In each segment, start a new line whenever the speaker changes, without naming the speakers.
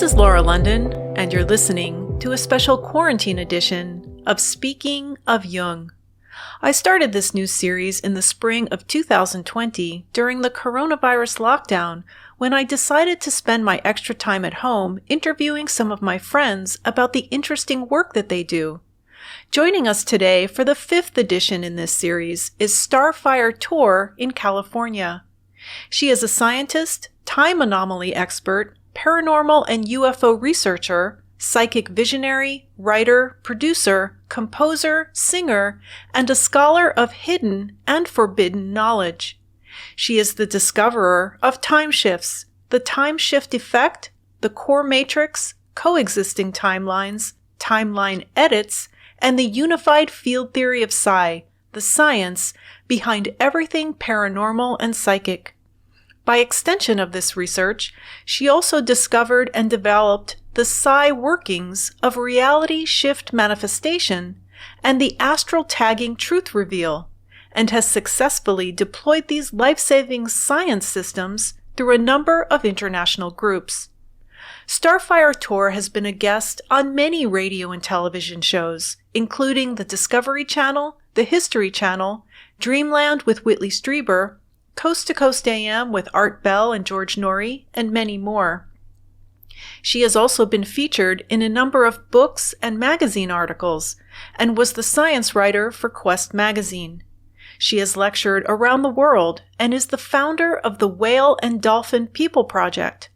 This is Laura London, and you're listening to a special quarantine edition of Speaking of Jung. I started this new series in the spring of 2020 during the coronavirus lockdown, when I decided to spend my extra time at home interviewing some of my friends about the interesting work that they do. Joining us today for the 5th edition in this series is STARFIRE TOR in California. She is a scientist, time anomaly expert, paranormal and UFO researcher, psychic visionary, writer, producer, composer, singer, and a scholar of hidden and forbidden knowledge. She is the discoverer of time shifts, the time shift effect, the core matrix, coexisting timelines, timeline edits, and the unified field theory of psi, the science behind everything paranormal and psychic. By extension of this research, she also discovered and developed the psi workings of reality shift manifestation and the Astral Tagging Truth Reveal, and has successfully deployed these life-saving science systems through a number of international groups. STARFIRE TOR has been a guest on many radio and television shows, including the Discovery Channel, the History Channel, Dreamland with Whitley Strieber, Coast to Coast AM with Art Bell and George Noory, and many more. She has also been featured in a number of books and magazine articles, and was the science writer for Quest magazine. She has lectured around the world and is the founder of the Whale and Dolphin People Project.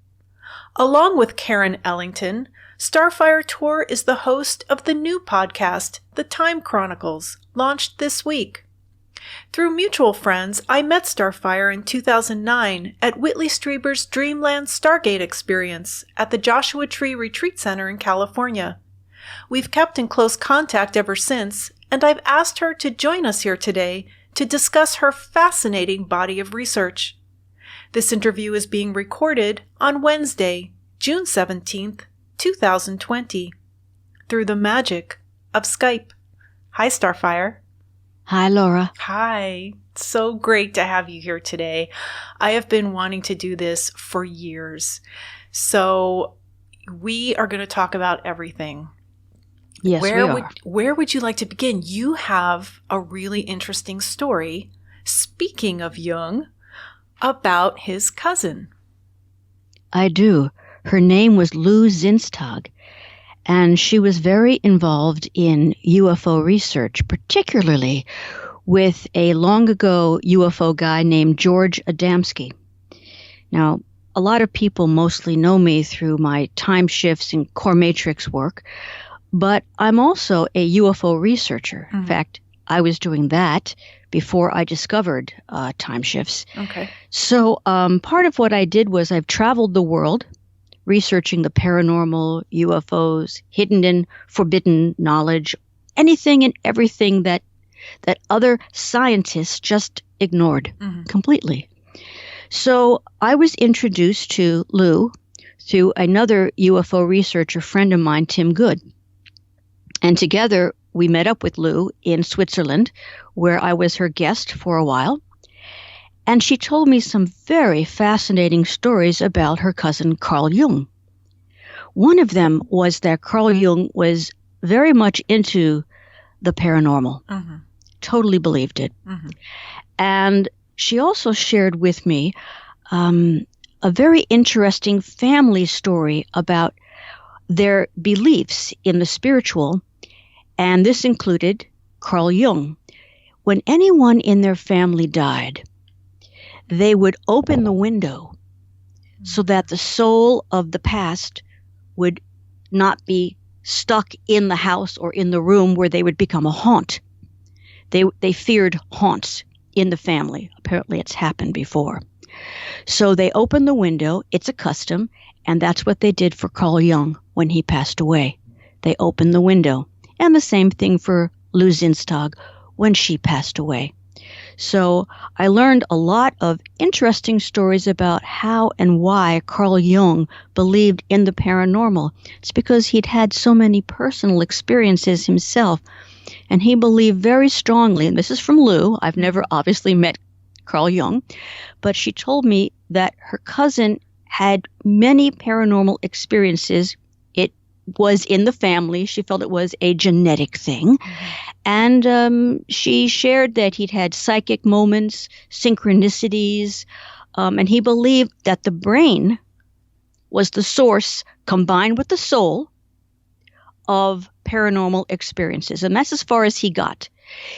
Along with Karen Ellington, STARFIRE TOR is the host of the new podcast, The Time Chronicles, launched this week. Through mutual friends, I met STARFIRE in 2009 at Whitley Strieber's Dreamland Stargate experience at the Joshua Tree Retreat Center in California. We've kept in close contact ever since, and I've asked her to join us here today to discuss her fascinating body of research. This interview is being recorded on Wednesday, June 17th, 2020, through the magic of Skype. Hi, STARFIRE.
Hi, Laura.
Hi. So great to have you here today. I have been wanting to do this for years. So we are going to talk about everything.
Yes, we are.
Where would you like to begin? You have a really interesting story, speaking of Jung, about his cousin.
I do. Her name was Lou Zinstag, and she was very involved in UFO research, particularly with a long-ago UFO guy named George Adamski. Now, a lot of people mostly know me through my time shifts and core matrix work, but I'm also a UFO researcher. In fact, I was doing that before I discovered time shifts.
Okay.
So part of what I did was I've traveled the world researching the paranormal, UFOs, hidden and forbidden knowledge, anything and everything that other scientists just ignored completely. So I was introduced to Lou through another UFO researcher friend of mine, Tim Good. And together we met up with Lou in Switzerland, where I was her guest for a while. And she told me some very fascinating stories about her cousin Carl Jung. One of them was that Carl Jung was very much into the paranormal, totally believed it. And she also shared with me a very interesting family story about their beliefs in the spiritual, and this included Carl Jung. When anyone in their family died, they would open the window so that the soul of the past would not be stuck in the house or in the room where they would become a haunt. They feared haunts in the family. Apparently it's happened before. So they opened the window. It's a custom, and that's what they did for Carl Jung when he passed away. They opened the window. And the same thing for Lou Zinstag when she passed away. So I learned a lot of interesting stories about how and why Carl Jung believed in the paranormal. It's because he'd had so many personal experiences himself, and he believed very strongly, and this is from Lou, I've never obviously met Carl Jung, but she told me that her cousin had many paranormal experiences. It was in the family. She felt it was a genetic thing. And she shared that he'd had psychic moments, synchronicities, and he believed that the brain was the source, combined with the soul, of paranormal experiences. And that's as far as he got.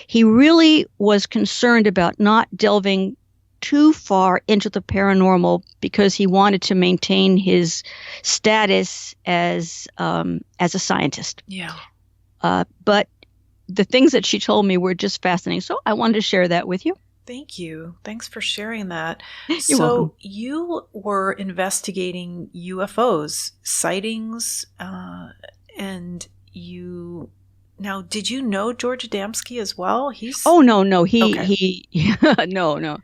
He really was concerned about not delving too far into the paranormal because he wanted to maintain his status as a scientist.
Yeah.
But the things that she told me were just fascinating. So I wanted to share that with you.
Thank you. Thanks for sharing that.
You're welcome.
You were investigating UFOs, sightings, and you... Now, did you know George Adamski as well?
Oh, no.
Okay.
No.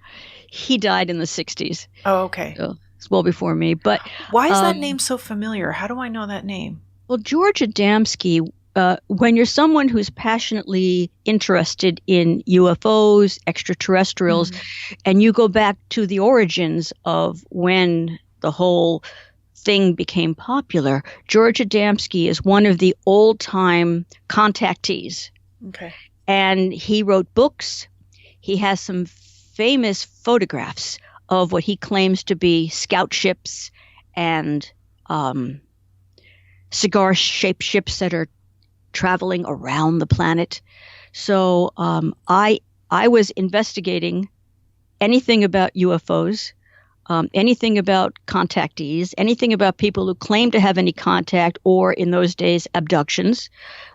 He died in the 60s.
Oh, okay.
So it's well before me. But
why is that name so familiar? How do I know that name?
Well, George Adamski, when you're someone who's passionately interested in UFOs, extraterrestrials, and you go back to the origins of when the whole thing became popular, George Adamski is one of the old-time contactees.
Okay.
And he wrote books. He has some famous photographs of what he claims to be scout ships and cigar-shaped ships that are traveling around the planet. So I was investigating anything about UFOs, anything about contactees, anything about people who claim to have any contact, or in those days, abductions,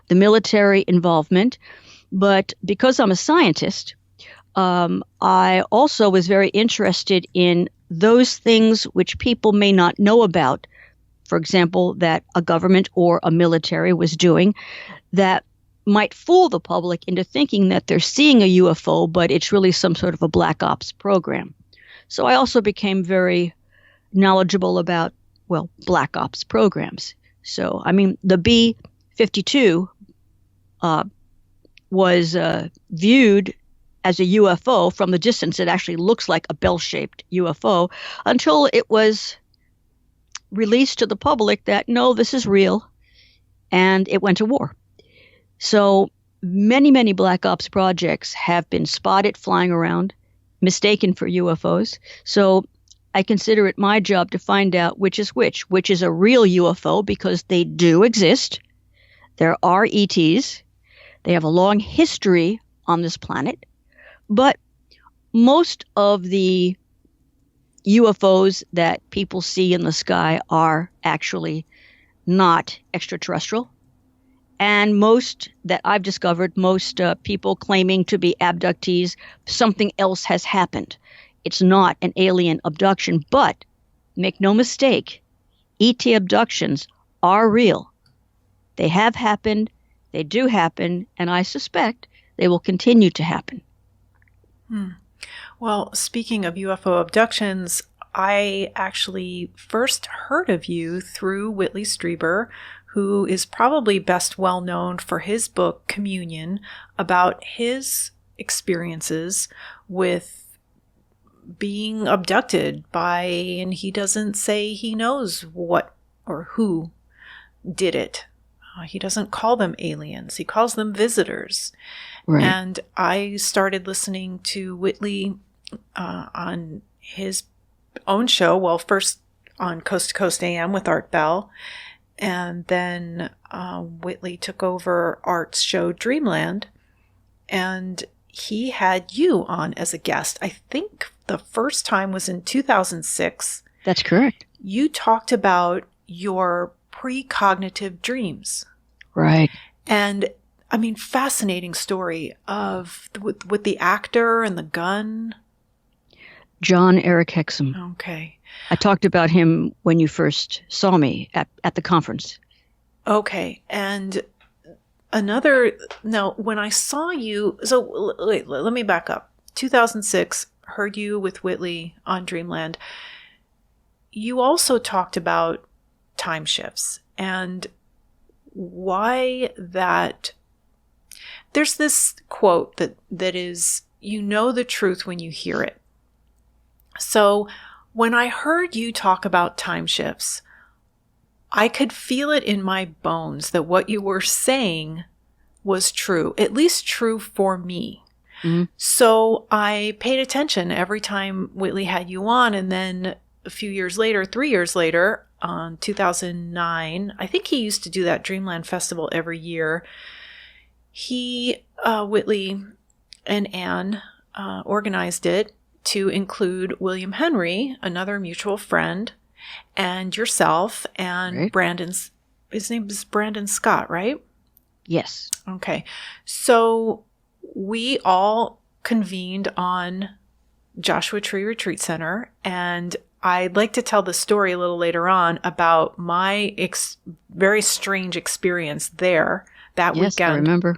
the military involvement. But because I'm a scientist, I also was very interested in those things which people may not know about. For example, that a government or a military was doing that might fool the public into thinking that they're seeing a UFO, but it's really some sort of a black ops program. So I also became very knowledgeable about, well, black ops programs. So, I mean, the B-52 was viewed as a UFO from the distance. It actually looks like a bell-shaped UFO until it was released to the public that, no, this is real, and it went to war. So many, many black ops projects have been spotted flying around, mistaken for UFOs. So I consider it my job to find out which is a real UFO, because they do exist. There are ETs. They have a long history on this planet. But most of the UFOs that people see in the sky are actually not extraterrestrial. And most that I've discovered, most people claiming to be abductees, something else has happened. It's not an alien abduction, but make no mistake, ET abductions are real. They have happened, they do happen, and I suspect they will continue to happen.
Well, speaking of UFO abductions, I actually first heard of you through Whitley Strieber, who is probably best well known for his book, Communion, about his experiences with being abducted by, and he doesn't say he knows what or who did it. He doesn't call them aliens. He calls them visitors.
Right.
And I started listening to Whitley on his own show. Well, first on Coast to Coast AM with Art Bell. And then Whitley took over Art's show, Dreamland. And he had you on as a guest. I think the first time was in 2006.
That's correct.
You talked about your precognitive dreams.
Right.
And I mean, fascinating story of with the actor and the gun.
John Eric Hexum.
Okay.
I talked about him when you first saw me at the conference.
Okay. And now when I saw you, so wait, let me back up. 2006, heard you with Whitley on Dreamland. You also talked about time shifts and why that. There's this quote that is, you know the truth when you hear it. So when I heard you talk about time shifts, I could feel it in my bones that what you were saying was true, at least true for me. Mm-hmm. So I paid attention every time Whitley had you on. And then a few years later, 3 years later, on 2009, I think he used to do that Dreamland Festival every year. He, Whitley and Anne, organized it to include William Henry, another mutual friend, and yourself, and
right.
Brandon's, his name is Brandon Scott, right?
Yes.
Okay. So we all convened on Joshua Tree Retreat Center, and I'd like to tell the story a little later on about my very strange experience there that weekend.
Yes, I remember.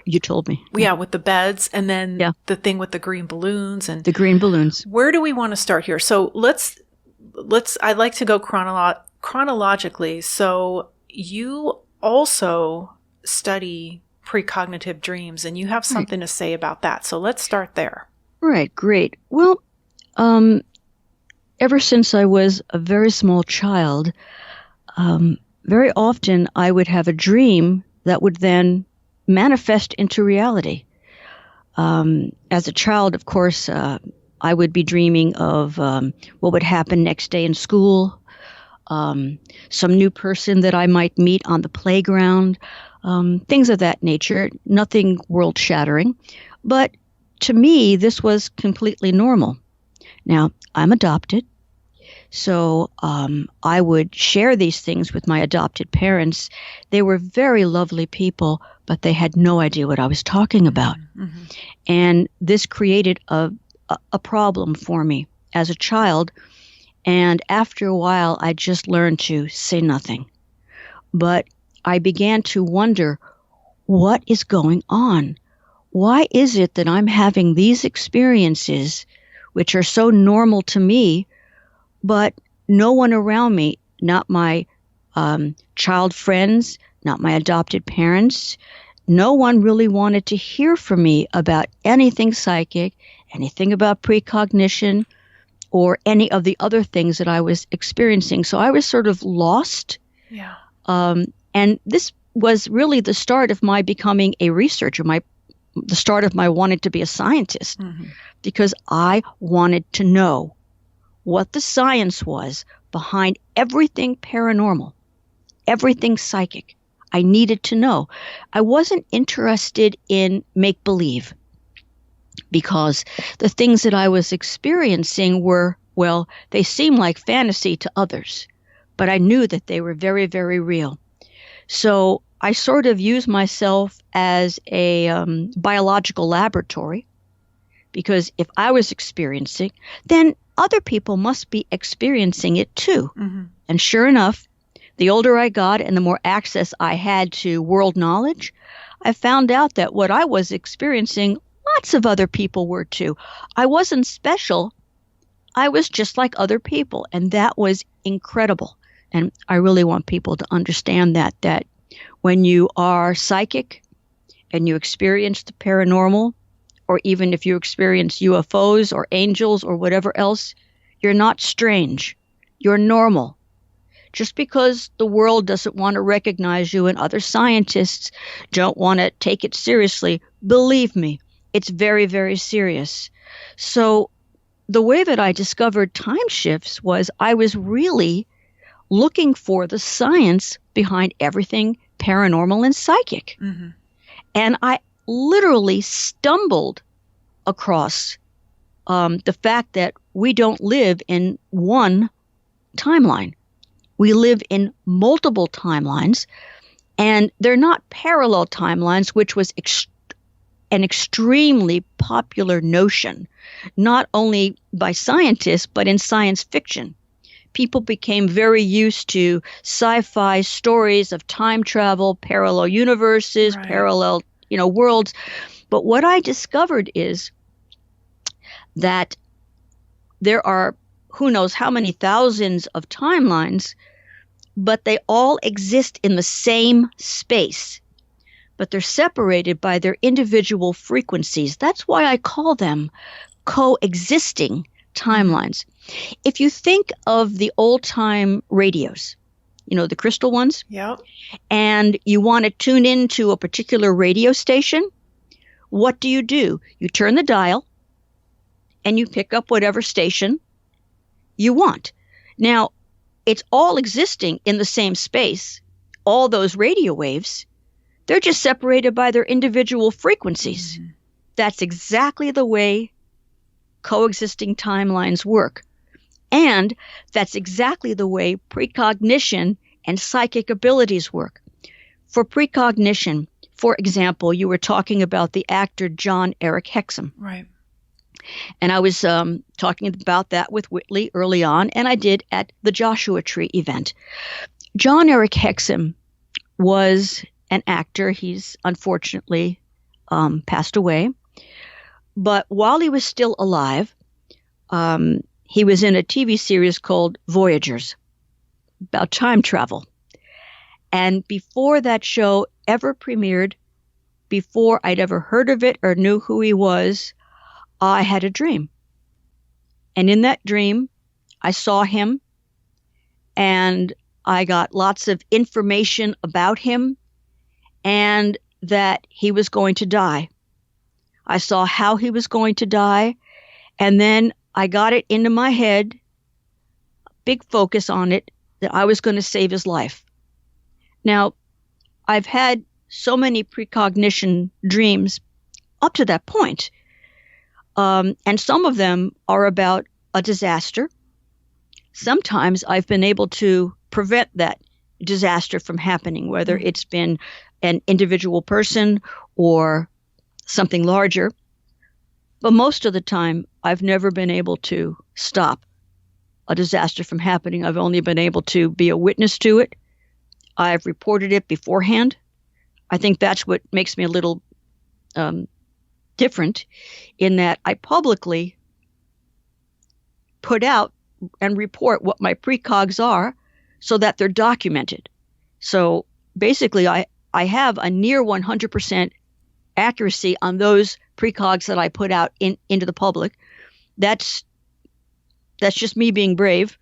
You told me.
Yeah, with the beds, and then the thing with the green balloons. And
the green balloons.
Where do we want to start here? So let's I'd like to go chronologically. So you also study precognitive dreams, and you have something to say about that. So let's start there.
Right, great. Well, ever since I was a very small child, very often I would have a dream that would then manifest into reality. As a child, of course, I would be dreaming of what would happen next day in school, some new person that I might meet on the playground, things of that nature, nothing world-shattering. But to me, this was completely normal. Now, I'm adopted, so I would share these things with my adopted parents. They were very lovely people, but they had no idea what I was talking about. Mm-hmm. And this created a problem for me as a child. And after a while, I just learned to say nothing. But I began to wonder, what is going on? Why is it that I'm having these experiences, which are so normal to me, but no one around me, not my child friends, not my adopted parents, no one really wanted to hear from me about anything psychic, anything about precognition, or any of the other things that I was experiencing. So I was sort of lost.
Yeah.
And this was really the start of my becoming a researcher, the start of my wanting to be a scientist, because I wanted to know what the science was behind everything paranormal, everything psychic. I needed to know. I wasn't interested in make-believe, because the things that I was experiencing were, well, they seemed like fantasy to others, but I knew that they were very, very real. So I sort of used myself as a biological laboratory, because if I was experiencing, then other people must be experiencing it too. Mm-hmm. And sure enough, the older I got and the more access I had to world knowledge, I found out that what I was experiencing, lots of other people were too. I wasn't special. I was just like other people. And that was incredible. And I really want people to understand that when you are psychic and you experience the paranormal, or even if you experience UFOs or angels or whatever else, you're not strange. You're normal. Just because the world doesn't want to recognize you and other scientists don't want to take it seriously, believe me, it's very, very serious. So the way that I discovered time shifts was I was really looking for the science behind everything paranormal and psychic. Mm-hmm. And I literally stumbled across the fact that we don't live in one timeline. We live in multiple timelines, and they're not parallel timelines, which was an extremely popular notion, not only by scientists, but in science fiction. People became very used to sci-fi stories of time travel, parallel universes, parallel, worlds. But what I discovered is that there are who knows how many thousands of timelines, but they all exist in the same space. But they're separated by their individual frequencies. That's why I call them coexisting timelines. If you think of the old-time radios, the crystal ones,
Yep.
and you want to tune into a particular radio station, what do? You turn the dial, and you pick up whatever station you want. Now, it's all existing in the same space. All those radio waves, they're just separated by their individual frequencies. Mm-hmm. That's exactly the way coexisting timelines work. And that's exactly the way precognition and psychic abilities work. For precognition, for example, you were talking about the actor John Eric Hexum.
Right.
And I was talking about that with Whitley early on, and I did at the Joshua Tree event. John Eric Hexum was an actor. He's unfortunately passed away. But while he was still alive, he was in a TV series called Voyagers about time travel. And before that show ever premiered, before I'd ever heard of it or knew who he was, I had a dream. And in that dream, I saw him, and I got lots of information about him and that he was going to die. I saw how he was going to die, and then I got it into my head, big focus on it, that I was going to save his life. Now, I've had so many precognition dreams up to that point, and some of them are about a disaster. Sometimes I've been able to prevent that disaster from happening, whether it's been an individual person or something larger. But most of the time, I've never been able to stop a disaster from happening. I've only been able to be a witness to it. I've reported it beforehand. I think that's what makes me a little different, in that I publicly put out and report what my precogs are so that they're documented. So basically, I have a near 100% accuracy on those precogs that I put out into the public. That's just me being brave.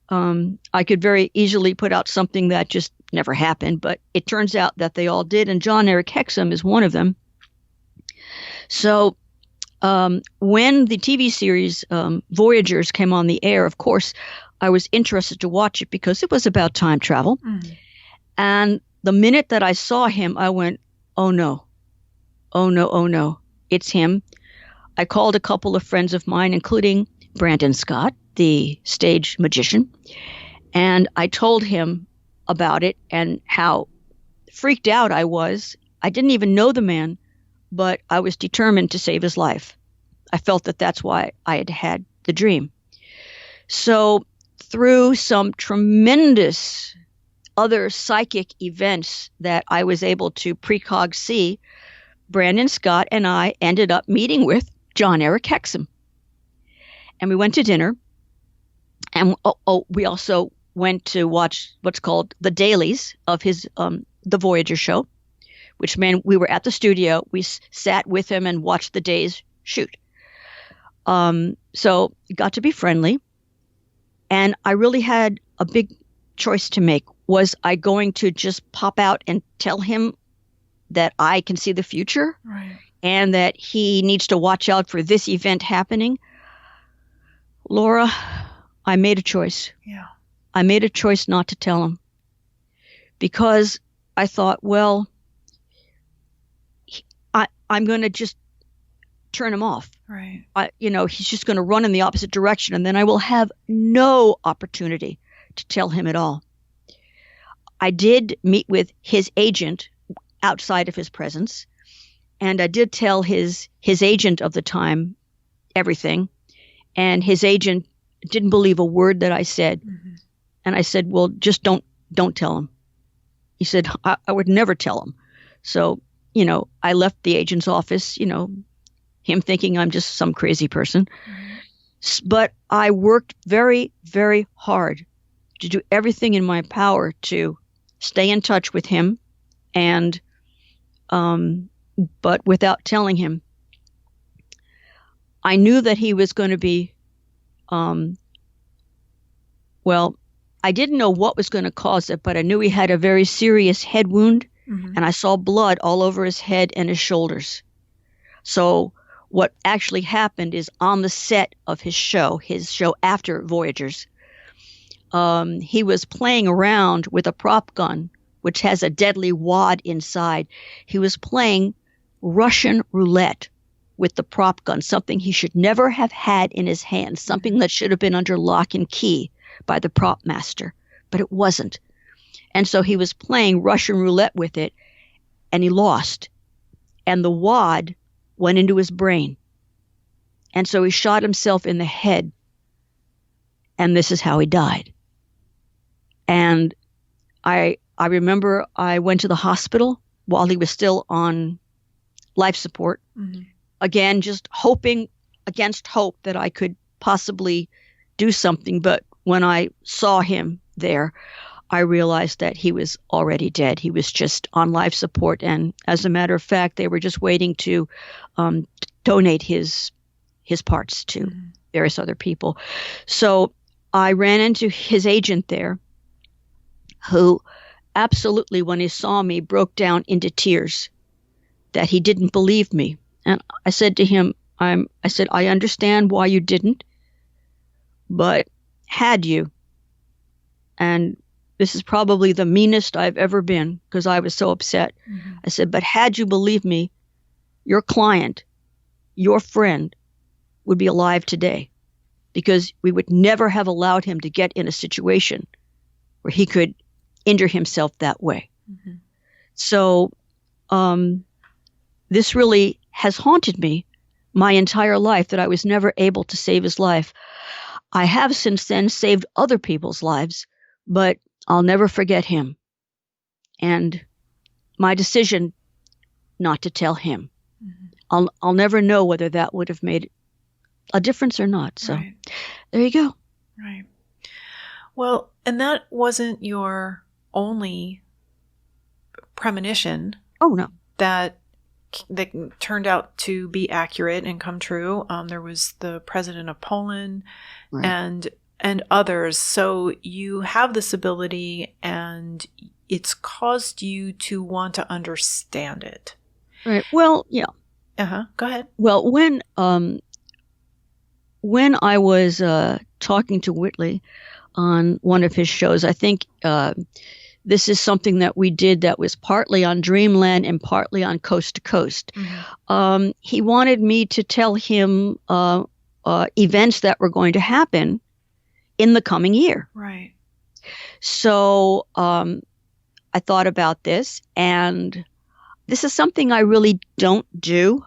I could very easily put out something that just never happened, but it turns out that they all did, and John Eric Hexum is one of them. So when the TV series Voyagers came on the air, of course, I was interested to watch it because it was about time travel. Mm. And the minute that I saw him, I went, oh no, oh no, oh no, it's him. I called a couple of friends of mine, including Brandon Scott, the stage magician, and I told him about it and how freaked out I was. I didn't even know the man, but I was determined to save his life. I felt that that's why I had had the dream. So through some tremendous other psychic events that I was able to precog see, Brandon Scott and I ended up meeting with John Eric Hexum. And we went to dinner, and we also went to watch what's called the dailies of his the Voyager show, which meant we were at the studio. We sat with him and watched the days shoot. So got to be friendly, and I really had a big choice to make. Was I going to just pop out and tell him that I can see the future, right, and that he needs to watch out for this event happening? Laura, I made a choice. Yeah. I made a choice not to tell him, because I thought, well, I'm going to just turn him off. Right. He's just going to run in the opposite direction, and then I will have no opportunity to tell him at all. I did meet with his agent outside of his presence, and I did tell his agent of the time everything, and his agent didn't believe a word that I said. Mm-hmm. And I said, well, just don't tell him. He said, I would never tell him. So, I left the agent's office, him thinking I'm just some crazy person. Mm-hmm. But I worked very, very hard to do everything in my power to stay in touch with him, and but without telling him. I knew that he was going to be Well, I didn't know what was going to cause it, but I knew he had a very serious head wound, and I saw blood all over his head and his shoulders. So what actually happened is on the set of his show after Voyagers, he was playing around with a prop gun, which has a deadly wad inside. He was playing Russian roulette with the prop gun, something he should never have had in his hands, something that should have been under lock and key by the prop master, but it wasn't. And so he was playing Russian roulette with it, and he lost. And the wad went into his brain. And so he shot himself in the head, and this is how he died. And I remember I went to the hospital while he was still on life support. Again, just hoping against hope that I could possibly do something. But when I saw him there, I realized that he was already dead. He was just on life support. And as a matter of fact, they were just waiting to donate his parts to various other people. So I ran into his agent there, who absolutely, when he saw me, broke down into tears, that he didn't believe me. And I said to him, I understand why you didn't, but had you, and this is probably the meanest I've ever been because I was so upset. I said, but had you believed me, your client, your friend, would be alive today, because we would never have allowed him to get in a situation where he could injure himself that way. So this really has haunted me my entire life, that I was never able to save his life. I have since then saved other people's lives, but I'll never forget him. And my decision not to tell him. I'll never know whether that would have made a difference or not. So there you go.
Right. Well, and that wasn't your only premonition.
Oh, no.
That turned out to be accurate and come true. There was the president of Poland and others. So you have this ability, and it's caused you to want to understand it.
Right. Well, yeah.
Go ahead.
Well, when I was talking to Whitley on one of his shows, I think this is something that we did that was partly on Dreamland and partly on Coast to Coast. He wanted me to tell him events that were going to happen in the coming year.
Right.
So I thought about this, and this is something I really don't do.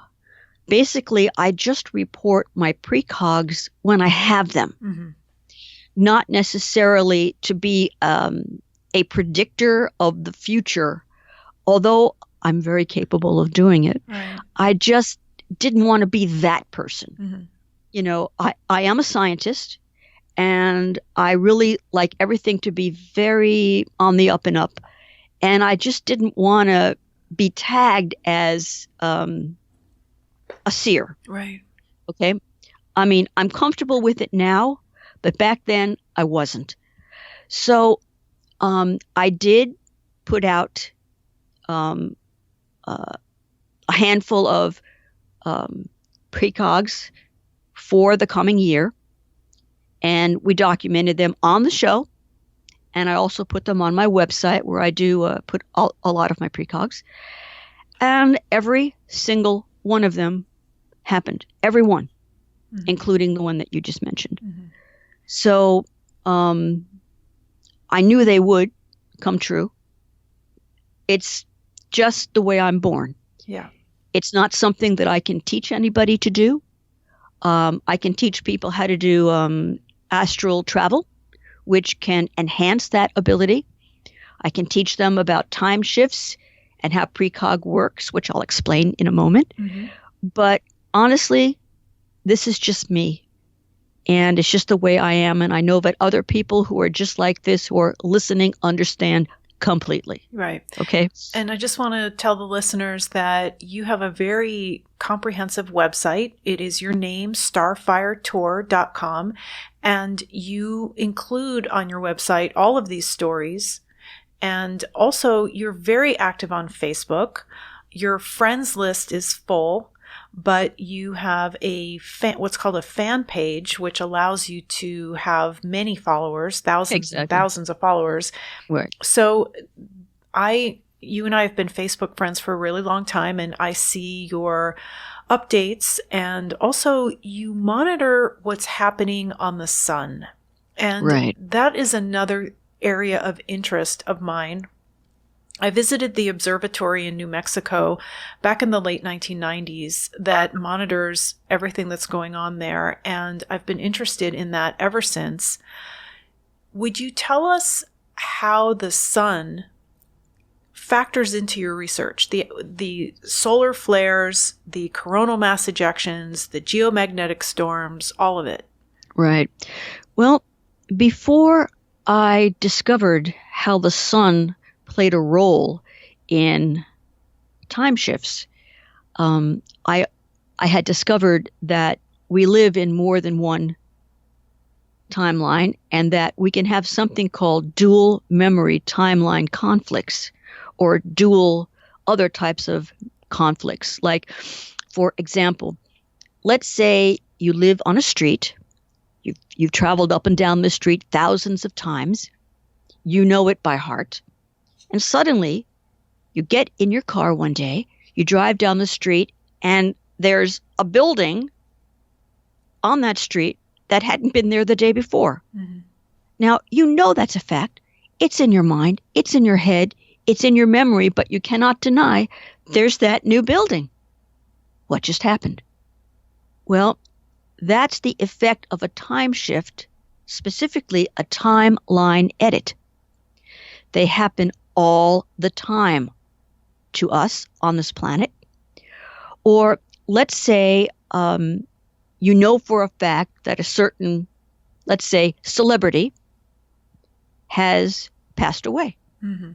Basically, I just report my precogs when I have them, not necessarily to be a predictor of the future, although I'm very capable of doing it.
Right.
I just didn't want to be that person. You know, I am a scientist, and I really like everything to be very on the up and up. And I just didn't want to be tagged as a seer.
Right.
Okay. I mean, I'm comfortable with it now, but back then I wasn't. So I did put out a handful of precogs for the coming year, and we documented them on the show. And I also put them on my website, where I do put a lot of my precogs. And every single one of them happened. Every one, including the one that you just mentioned. So I knew they would come true. It's just the way I'm born.
Yeah.
It's not something that I can teach anybody to do. I can teach people how to do astral travel, which can enhance that ability. I can teach them about time shifts and how precog works, which I'll explain in a moment. But honestly, this is just me. And it's just the way I am. And I know that other people who are just like this, who are listening, understand completely.
Right.
Okay.
And I just want to tell the listeners that you have a very comprehensive website. It is your name, starfiretor.com. And you include on your website all of these stories. And also, you're very active on Facebook. Your friends list is full, but you have what's called a fan page, which allows you to have many followers, thousands and thousands of followers.
Right.
So you and I have been Facebook friends for a really long time, and I see your updates, and also you monitor what's happening on the sun. And that is another area of interest of mine. I visited the observatory in New Mexico back in the late 1990s that monitors everything that's going on there, and I've been interested in that ever since. Would you tell us how the sun factors into your research? The solar flares, the coronal mass ejections, the geomagnetic storms, all of it.
Right. Well, before I discovered how the sun played a role in time shifts, I had discovered that we live in more than one timeline, and that we can have something called dual memory timeline conflicts, or dual other types of conflicts. Like, for example, let's say you live on a street. You've traveled up and down the street thousands of times. You know it by heart. And suddenly, you get in your car one day, you drive down the street, and there's a building on that street that hadn't been there the day before. Mm-hmm. Now, you know that's a fact. It's in your mind. It's in your head. It's in your memory, but you cannot deny there's that new building. What just happened? Well, that's the effect of a time shift, specifically a timeline edit. They happen all the time to us on this planet. Or let's say you know for a fact that a certain, let's say, celebrity has passed away. Mm-hmm.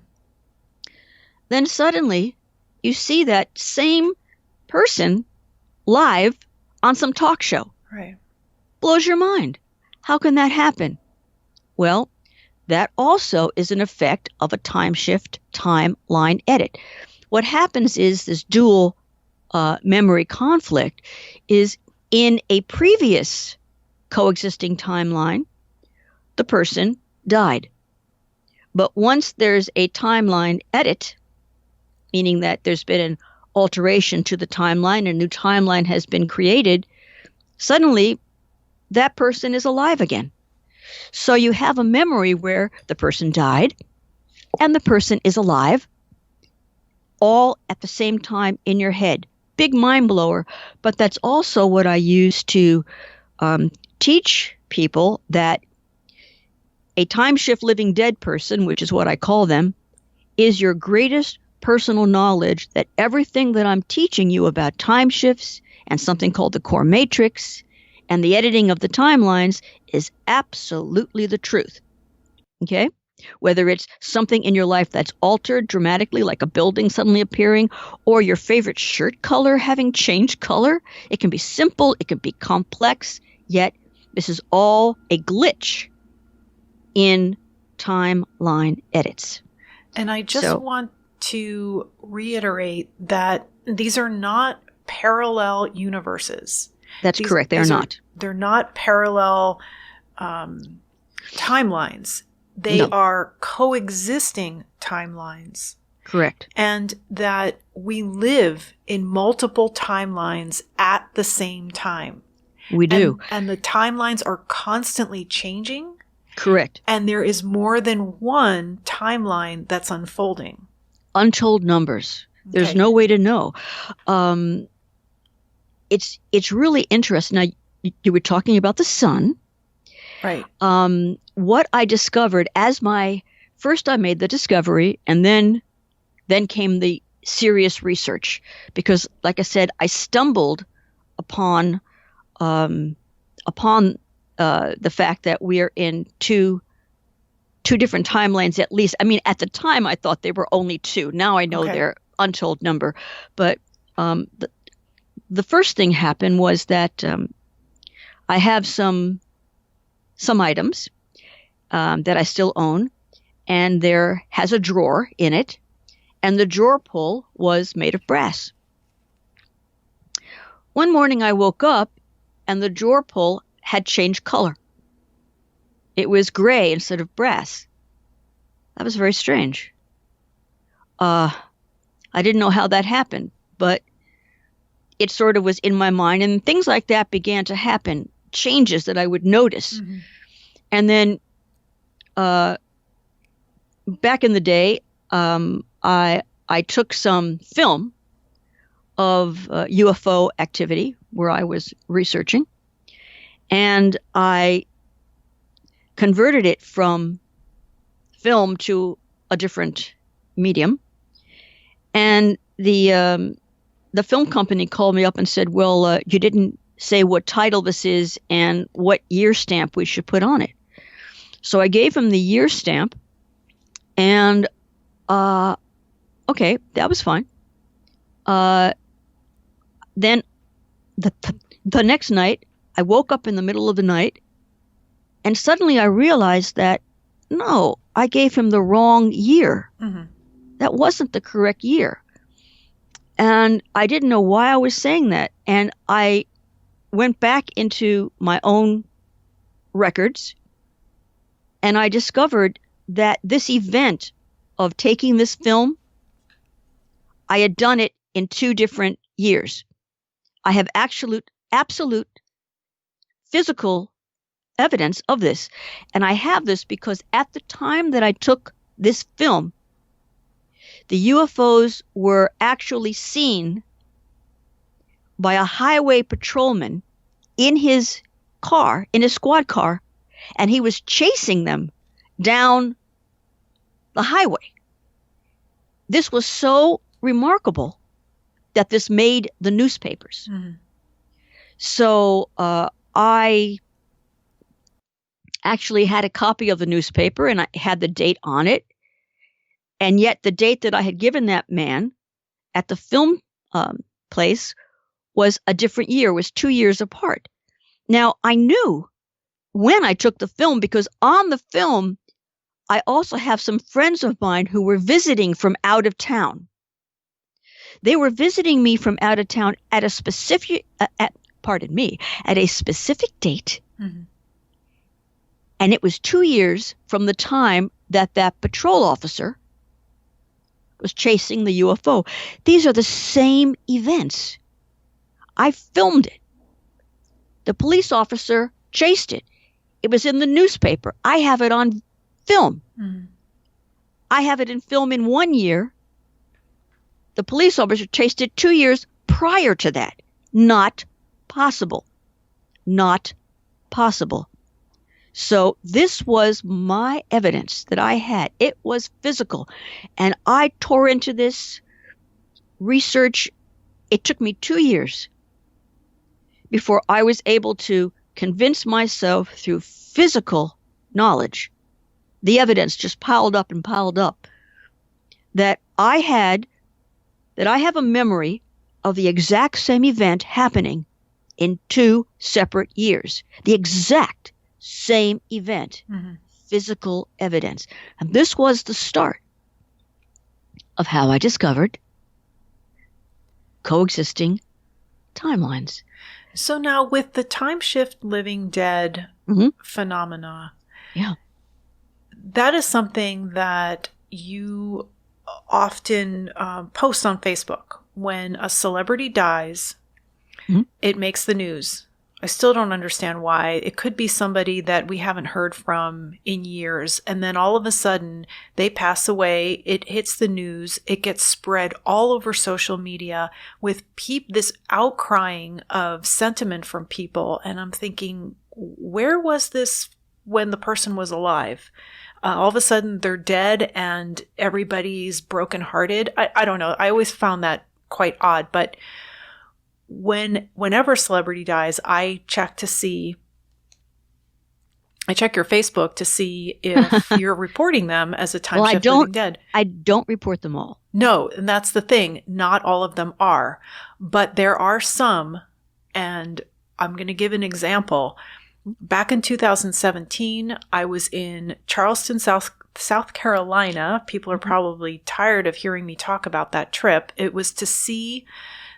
Then suddenly you see that same person live on some talk show.
Right.
Blows your mind. How can that happen? Well, that also is an effect of a time shift timeline edit. What happens is this dual memory conflict is in a previous coexisting timeline, the person died. But once there's a timeline edit, meaning that there's been an alteration to the timeline, a new timeline has been created, suddenly that person is alive again. So you have a memory where the person died and the person is alive, all at the same time in your head. Big mind blower, but that's also what I use to teach people, that a time shift living dead person, which is what I call them, is your greatest personal knowledge, that everything that I'm teaching you about time shifts and something called the core matrix and the editing of the timelines is absolutely the truth. Okay? Whether it's something in your life that's altered dramatically, like a building suddenly appearing, or your favorite shirt color having changed color. It can be simple, it can be complex, yet this is all a glitch in timeline edits.
And I just want to reiterate that these are not parallel universes.
That's correct. They're not.
They're not parallel timelines. They are coexisting timelines.
Correct.
And that we live in multiple timelines at the same time.
We do.
And the timelines are constantly changing.
Correct.
And there is more than one timeline that's unfolding.
Untold numbers. Okay. There's no way to know. It's really interesting. Now, you were talking about the sun.
Right.
What I discovered first I made the discovery, and then came the serious research, because, like I said, I stumbled upon the fact that we are in two two different timelines at least. I mean, at the time, I thought they were only two. Now I know they're untold number. But the first thing happened was that I have some items that I still own, and there has a drawer in it, and the drawer pull was made of brass. One morning I woke up, and the drawer pull had changed color. It was gray instead of brass. That was very strange. I didn't know how that happened, but it sort of was in my mind, and things like that began to happen, changes that I would notice. Mm-hmm. And then back in the day, I took some film of UFO activity where I was researching, and I converted it from film to a different medium. And the film company called me up and said, well, you didn't say what title this is and what year stamp we should put on it. So I gave him the year stamp, and okay, that was fine. Then the next night, I woke up in the middle of the night, and suddenly I realized that, no, I gave him the wrong year. Mm-hmm. That wasn't the correct year. And I didn't know why I was saying that. And I went back into my own records, and I discovered that this event of taking this film, I had done it in 2 different years. I have absolute physical evidence of this. And I have this because at the time that I took this film, the UFOs were actually seen by a highway patrolman in his car, in his squad car, and he was chasing them down the highway. This was so remarkable that this made the newspapers. Mm-hmm. So I actually had a copy of the newspaper, and I had the date on it. And yet the date that I had given that man at the film place was a different year, was 2 years apart. Now, I knew when I took the film, because on the film, I also have some friends of mine who were visiting from out of town. They were visiting me from out of town at a specific, at a specific date. Mm-hmm. And it was 2 years from the time that patrol officer was chasing the UFO. These are the same events. I filmed it. The police officer chased it. It was in the newspaper. I have it on film. Mm-hmm. I have it in film in 1 year. The police officer chased it 2 years prior to that. Not possible. Not possible. So this was my evidence that I had. It was physical. And I tore into this research. It took me 2 years before I was able to convince myself through physical knowledge. The evidence just piled up and piled up. That I have a memory of the exact same event happening in 2 separate years. The exact same event. Mm-hmm. Physical evidence. And this was the start of how I discovered coexisting timelines.
So now with the time shift living dead mm-hmm. phenomena,
yeah,
that is something that you often post on Facebook. When a celebrity dies, mm-hmm. it makes the news. I still don't understand why. It could be somebody that we haven't heard from in years, and then all of a sudden they pass away. It hits the news. It gets spread all over social media with this outcrying of sentiment from people. And I'm thinking, where was this when the person was alive? All of a sudden they're dead and everybody's brokenhearted. I don't know. I always found that quite odd, but whenever a celebrity dies, I check to see I check your Facebook to see if you're reporting them as a time shift living dead.
I don't report them all.
No, and that's the thing. Not all of them are, but there are some, and I'm going to give an example. Back in 2017, I was in Charleston, South Carolina. People are probably tired of hearing me talk about that trip. It was to see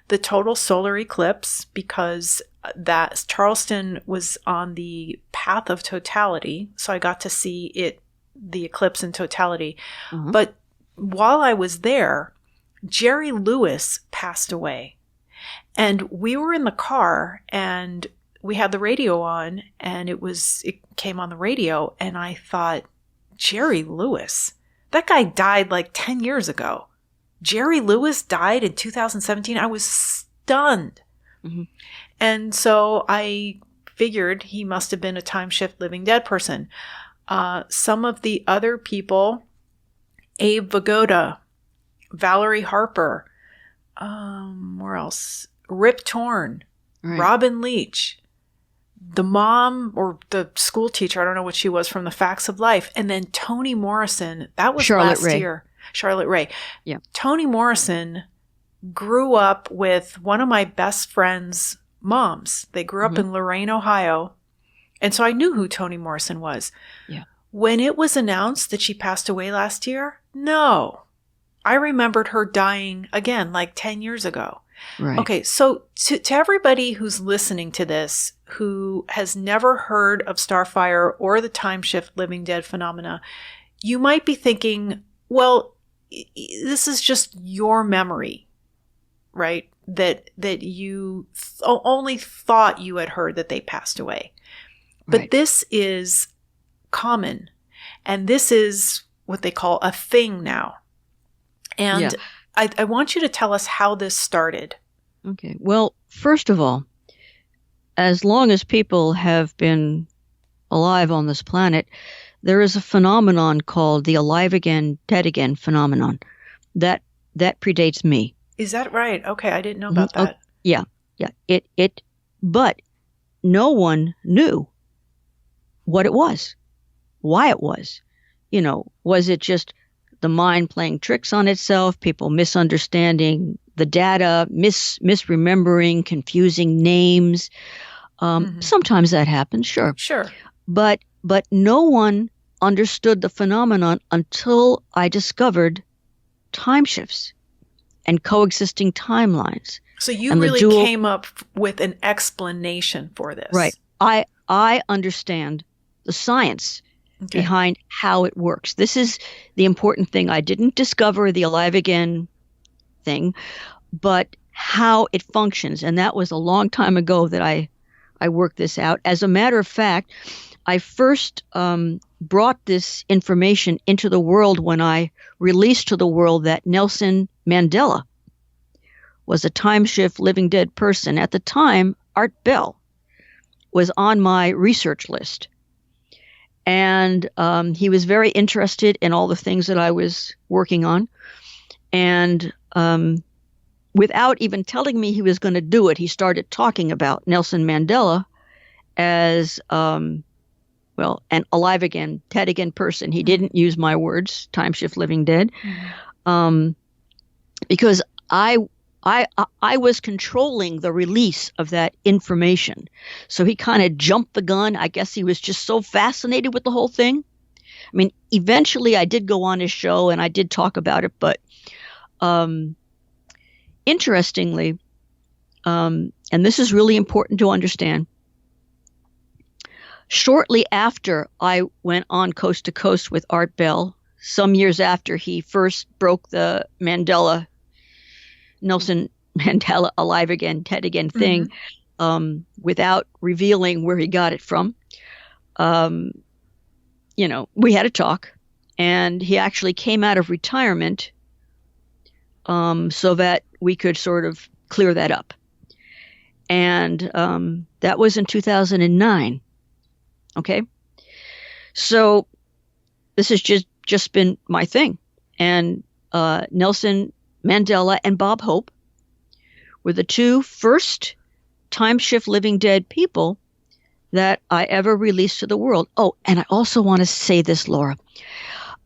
the total solar eclipse because that Charleston was on the path of totality. So I got to see the eclipse in totality. Mm-hmm. But while I was there, Jerry Lewis passed away. And we were in the car and we had the radio on, and it came on the radio, and I thought, Jerry Lewis? That guy died like 10 years ago. Jerry Lewis died in 2017. I was stunned. Mm-hmm. And so I figured he must have been a time shift living dead person. Some of the other people, Abe Vigoda, Valerie Harper, where else? Rip Torn, right. Robin Leach, the mom or the school teacher, I don't know what she was, from The Facts of Life. And then Toni Morrison, that was last year. Charlotte Rae. Yeah. Toni Morrison grew up with one of my best friend's moms. They grew up in Lorain, Ohio. And so I knew who Toni Morrison was. Yeah. When it was announced that she passed away last year, no. I remembered her dying again like 10 years ago. Right. Okay, so to everybody who's listening to this who has never heard of Starfire or the time shift living dead phenomena, you might be thinking, well, this is just your memory, right? That you only thought you had heard that they passed away. But right. This is common, and this is what they call a thing now. And yeah. I want you to tell us how this started.
Okay. Well, first of all, as long as people have been alive on this planet, there is a phenomenon called the alive again, dead again phenomenon. That predates me.
Is that right? Okay, I didn't know about that.
Oh, yeah. But no one knew what it was, why it was. Was it just the mind playing tricks on itself, people misunderstanding the data, misremembering, confusing names? Sometimes that happens, sure.
Sure.
But no one understood the phenomenon until I discovered time shifts and coexisting timelines.
So you really came up with an explanation for this.
Right. I understand the science behind how it works. This is the important thing. I didn't discover the alive again thing, but how it functions. And that was a long time ago that I worked this out. As a matter of fact, I first brought this information into the world when I released to the world that Nelson Mandela was a time shift living dead person. At the time, Art Bell was on my research list. And he was very interested in all the things that I was working on. And without even telling me he was going to do it, he started talking about Nelson Mandela as, an alive again, dead again person. He didn't use my words, time shift living dead, because I was controlling the release of that information. So he kind of jumped the gun. I guess he was just so fascinated with the whole thing. I mean, eventually I did go on his show and I did talk about it, but interestingly, and this is really important to understand, shortly after I went on Coast to Coast with Art Bell, some years after he first broke the Nelson Mandela alive again, dead again thing, without revealing where he got it from. We had a talk, and he actually came out of retirement so that we could sort of clear that up. And that was in 2009. Okay. So this has just been my thing. And Nelson Mandela and Bob Hope were the two first time shift living dead people that I ever released to the world. Oh, and I also want to say this, Laura.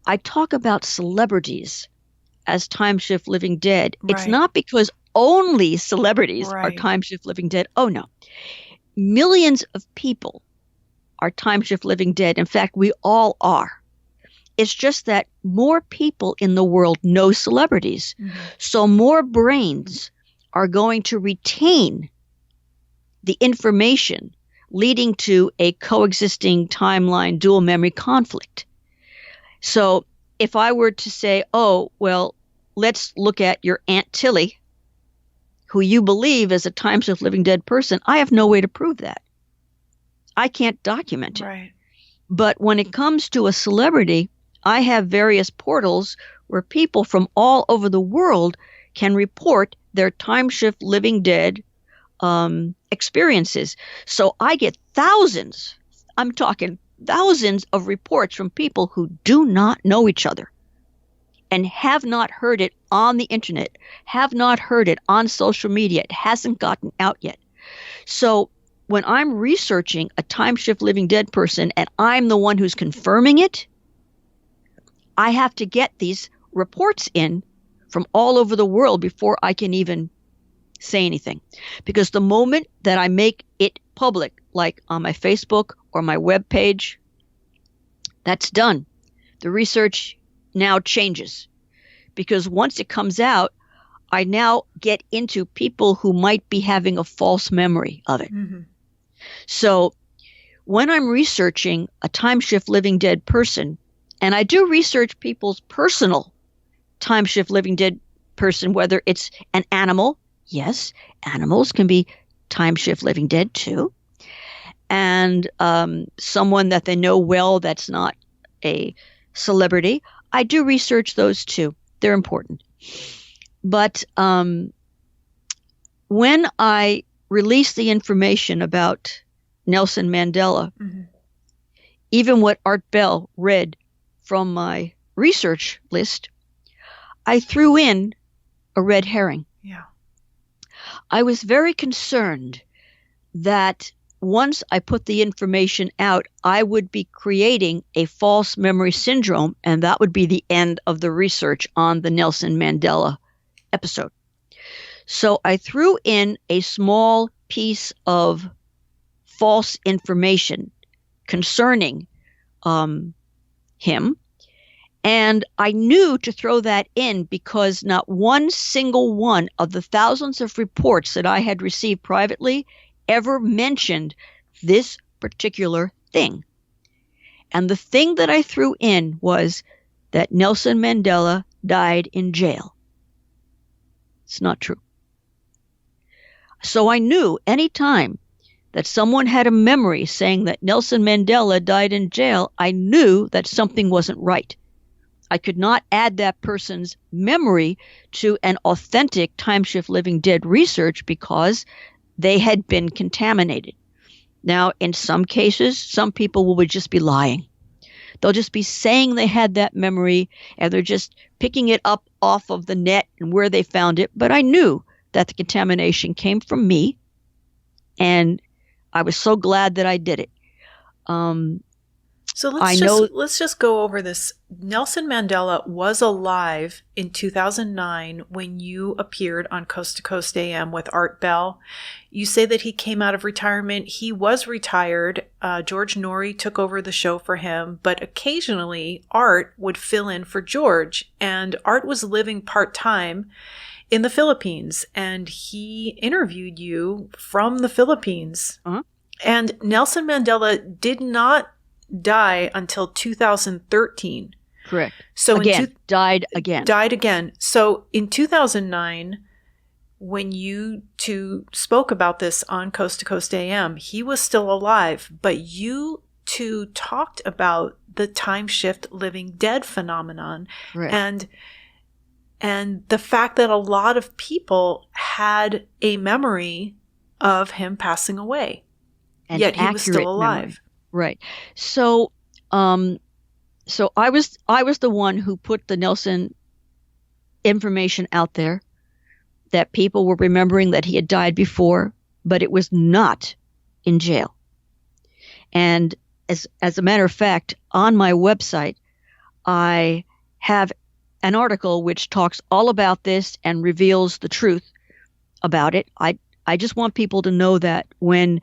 I talk about celebrities as time shift living dead.
Right.
It's not because only celebrities are
Right.
time shift living dead. Oh, no. Millions of people are time shift living dead. In fact, we all are. It's just that more people in the world know celebrities.
Mhm.
So more brains are going to retain the information, leading to a coexisting timeline dual memory conflict. So if I were to say, oh, well, let's look at your Aunt Tilly, who you believe is a time shift living dead person, I have no way to prove that. I can't document it.
Right.
But when it comes to a celebrity, I have various portals where people from all over the world can report their time shift living dead experiences. So I get thousands, I'm talking thousands of reports from people who do not know each other and have not heard it on the internet, have not heard it on social media. It hasn't gotten out yet. So when I'm researching a time shift living dead person and I'm the one who's confirming it, I have to get these reports in from all over the world before I can even say anything. Because the moment that I make it public, like on my Facebook or my web page, that's done. The research now changes. Because once it comes out, I now get into people who might be having a false memory of it.
Mm-hmm.
So when I'm researching a time shift living dead person, and I do research people's personal time shift living dead person, whether it's an animal. Yes, animals can be time shift living dead too. And someone that they know well that's not a celebrity. I do research those too. They're important. But when I release the information about Nelson Mandela,
Mm-hmm.
even what Art Bell read from my research list, I threw in a red herring.
Yeah.
I was very concerned that once I put the information out, I would be creating a false memory syndrome, and that would be the end of the research on the Nelson Mandela episode. So I threw in a small piece of false information concerning him. And I knew to throw that in because not one single one of the thousands of reports that I had received privately ever mentioned this particular thing. And the thing that I threw in was that Nelson Mandela died in jail. It's not true. So I knew any time that someone had a memory saying that Nelson Mandela died in jail, I knew that something wasn't right. I could not add that person's memory to an authentic time shift living dead research because they had been contaminated. Now, in some cases, some people would just be lying. They'll just be saying they had that memory and they're just picking it up off of the net and where they found it. But I knew that the contamination came from me, and I was so glad that I did it.
So let's just go over this. Nelson Mandela was alive in 2009 when you appeared on Coast to Coast AM with Art Bell. You say that he came out of retirement. He was retired. George Noory took over the show for him, but occasionally Art would fill in for George, and Art was living part-time in the Philippines, and he interviewed you from the Philippines.
Uh-huh.
And Nelson Mandela did not die until 2013.
Correct.
So
died again.
Died again. So in 2009, when you two spoke about this on Coast to Coast AM, he was still alive, but you two talked about the time shift living dead phenomenon.
Right.
And the fact that a lot of people had a memory of him passing away, yet he was still alive.
Memory. Right. So, so I was the one who put the Nelson information out there that people were remembering that he had died before, but it was not in jail. And as a matter of fact, on my website, I have an article which talks all about this and reveals the truth about it. I just want people to know that when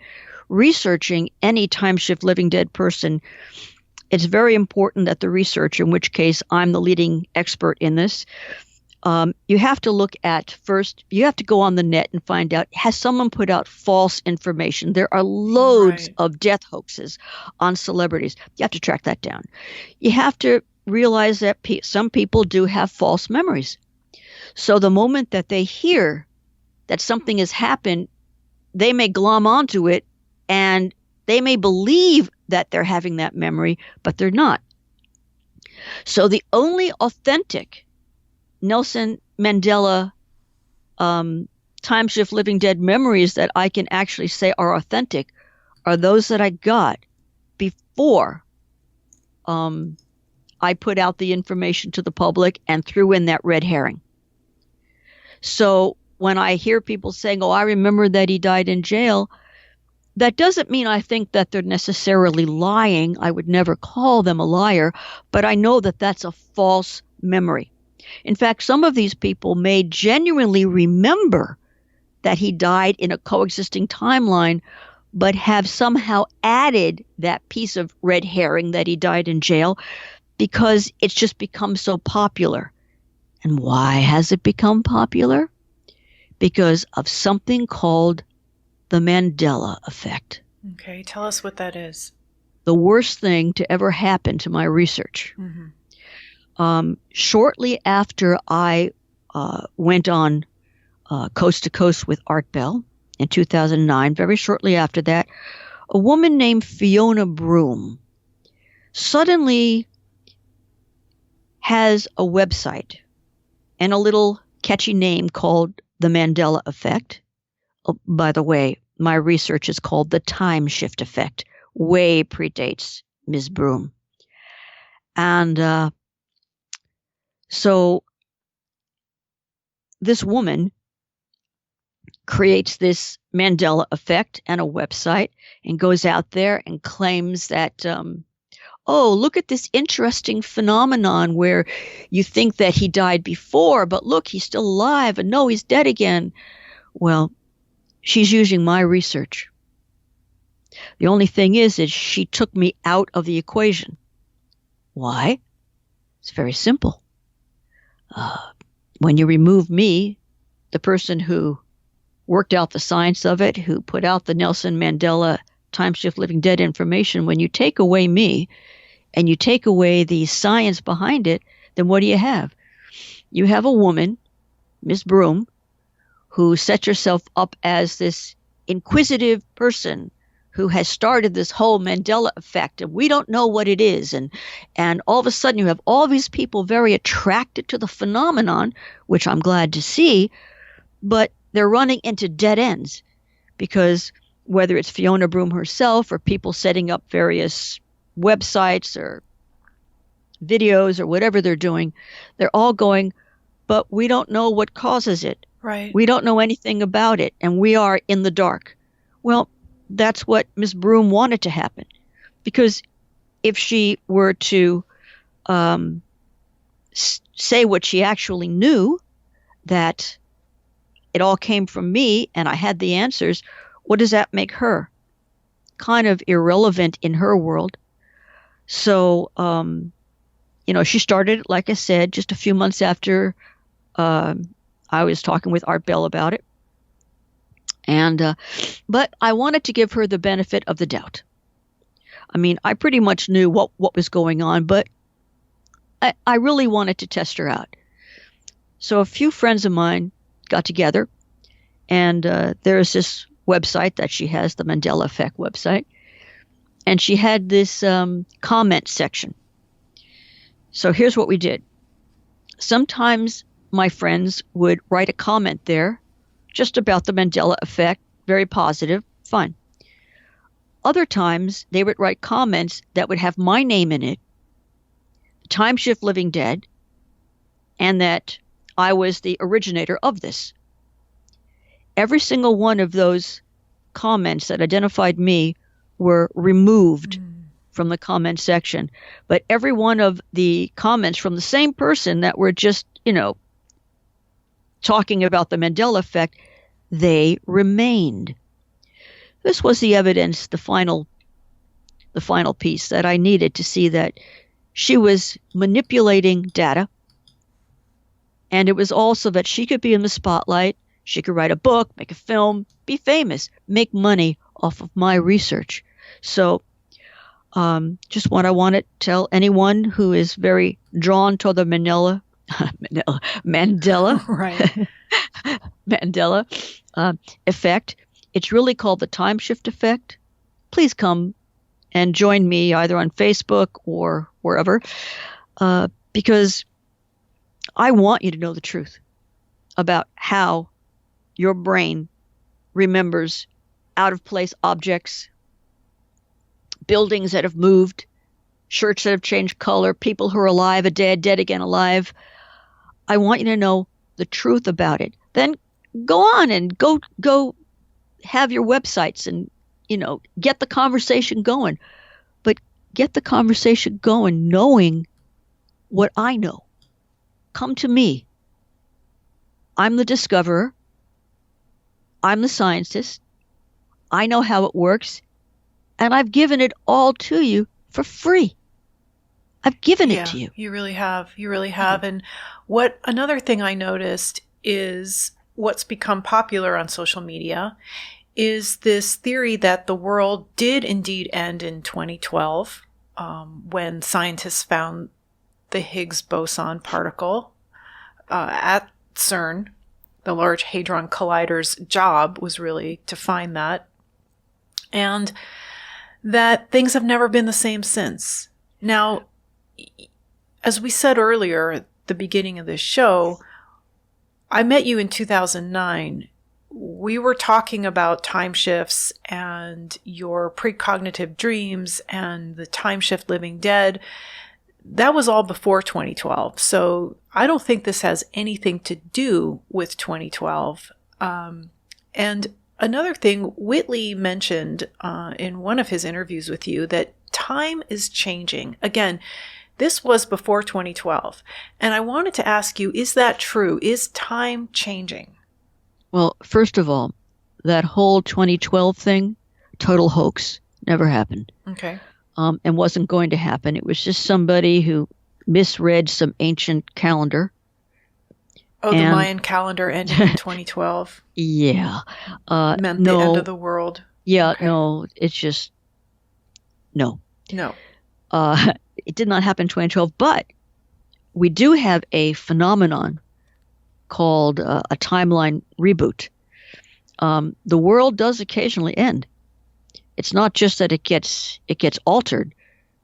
researching any time shift living dead person, it's very important that the researcher, in which case I'm the leading expert in this, you have to look at first, you have to go on the net and find out, has someone put out false information? There are loads of death hoaxes on celebrities. You have to track that down. You have to realize that some people do have false memories. So the moment that they hear that something has happened, they may glom onto it and they may believe that they're having that memory, but they're not. So the only authentic Nelson Mandela time shift living dead memories that I can actually say are authentic are those that I got before I put out the information to the public and threw in that red herring. So when I hear people saying, oh, I remember that he died in jail, that doesn't mean I think that they're necessarily lying. I would never call them a liar, but I know that that's a false memory. In fact, some of these people may genuinely remember that he died in a coexisting timeline, but have somehow added that piece of red herring that he died in jail because it's just become so popular. And why has it become popular? Because of something called the Mandela effect.
Okay, tell us what that is.
The worst thing to ever happen to my research.
Mm-hmm.
Shortly after I went on Coast to Coast with Art Bell in 2009, very shortly after that, a woman named Fiona Broome suddenly has a website and a little catchy name called the Mandela Effect. Oh, by the way, my research is called the Time Shift Effect. Way predates Ms. Broome. And so this woman creates this Mandela Effect and a website and goes out there and claims that, oh, look at this interesting phenomenon where you think that he died before, but look, he's still alive, and no, he's dead again. Well, she's using my research. The only thing is she took me out of the equation. Why? It's very simple. When you remove me, the person who worked out the science of it, who put out the Nelson Mandela time shift living dead information, when you take away me and you take away the science behind it, then what do you have? You have a woman, Miss Broome, who set herself up as this inquisitive person who has started this whole Mandela effect, and we don't know what it is. And all of a sudden you have all these people very attracted to the phenomenon, which I'm glad to see, but they're running into dead ends because whether it's Fiona Broome herself or people setting up various websites or videos or whatever they're doing, they're all going, but we don't know what causes it.
Right.
We don't know anything about it, and we are in the dark. Well, that's what Ms. Broome wanted to happen, because if she were to say what she actually knew, that it all came from me and I had the answers, what does that make her? Kind of irrelevant in her world. So, she started, like I said, just a few months after I was talking with Art Bell about it. And but I wanted to give her the benefit of the doubt. I mean, I pretty much knew what was going on, but I really wanted to test her out. So a few friends of mine got together, and there's this website that she has, the Mandela Effect website, and she had this comment section. So here's what we did. Sometimes my friends would write a comment there just about the Mandela Effect, very positive, fine. Other times, they would write comments that would have my name in it, Time Shift Living Dead, and that I was the originator of this. Every single one of those comments that identified me were removed from the comment section. But every one of the comments from the same person that were just, talking about the Mandela effect, they remained. This was the evidence, the final piece that I needed to see that she was manipulating data. And it was also that she could be in the spotlight. She could write a book, make a film, be famous, make money off of my research. So just what I want to tell anyone who is very drawn to the Mandela
Right.
Mandela effect. It's really called the time shift effect. Please come and join me either on Facebook or wherever, because I want you to know the truth about how your brain remembers out-of-place objects, buildings that have moved, shirts that have changed color, people who are alive, dead again, alive. I want you to know the truth about it. Then go on and go have your websites and, get the conversation going. But get the conversation going knowing what I know. Come to me. I'm the discoverer. I'm the scientist. I know how it works. And I've given it all to you for free. I've given it to you.
You really have. You really have. And another thing I noticed is what's become popular on social media is this theory that the world did indeed end in 2012 when scientists found the Higgs boson particle at CERN. The Large Hadron Collider's job was really to find that. And that things have never been the same since. Now, as we said earlier at the beginning of this show, I met you in 2009. We were talking about time shifts and your precognitive dreams and the time shift living dead. That was all before 2012. So I don't think this has anything to do with 2012. And another thing, Whitley mentioned in one of his interviews with you that time is changing. Again, this was before 2012. And I wanted to ask you, is that true? Is time changing?
Well, first of all, that whole 2012 thing, total hoax, never happened.
Okay.
And wasn't going to happen. It was just somebody who misread some ancient calendar.
Oh, the Mayan calendar ended in 2012.
Yeah.
Meant the end of the world.
Yeah,
okay.
No, it's just, no.
No.
It did not happen in 2012, but we do have a phenomenon called a timeline reboot. The world does occasionally end. It's not just that it gets altered,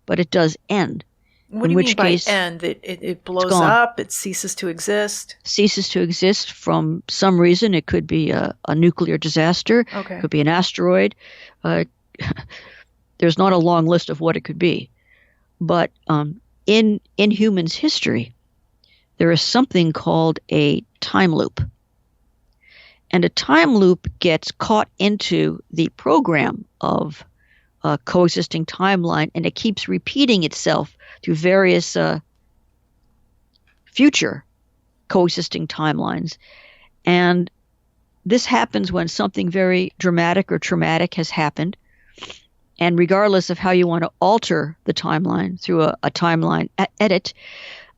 but it does end.
What do you mean by end? It blows up? It ceases to exist?
Ceases to exist from some reason. It could be a nuclear disaster.
Okay.
It could be an asteroid. There's not a long list of what it could be. But in humans' history, there is something called a time loop. And a time loop gets caught into the program of a coexisting timeline, and it keeps repeating itself through various future coexisting timelines. And this happens when something very dramatic or traumatic has happened. And regardless of how you want to alter the timeline through a timeline edit,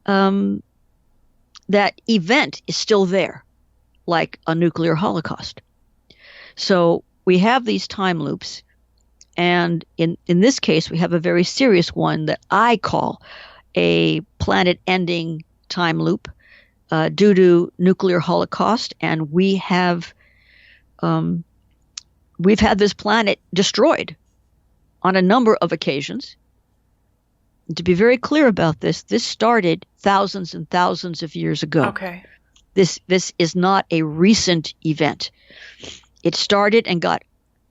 that event is still there, like a nuclear holocaust. So we have these time loops. And in this case, we have a very serious one that I call a planet-ending time loop due to nuclear holocaust. And we've had this planet destroyed on a number of occasions. To be very clear about this started thousands and thousands of years ago.
Okay.
This is not a recent event. It started and got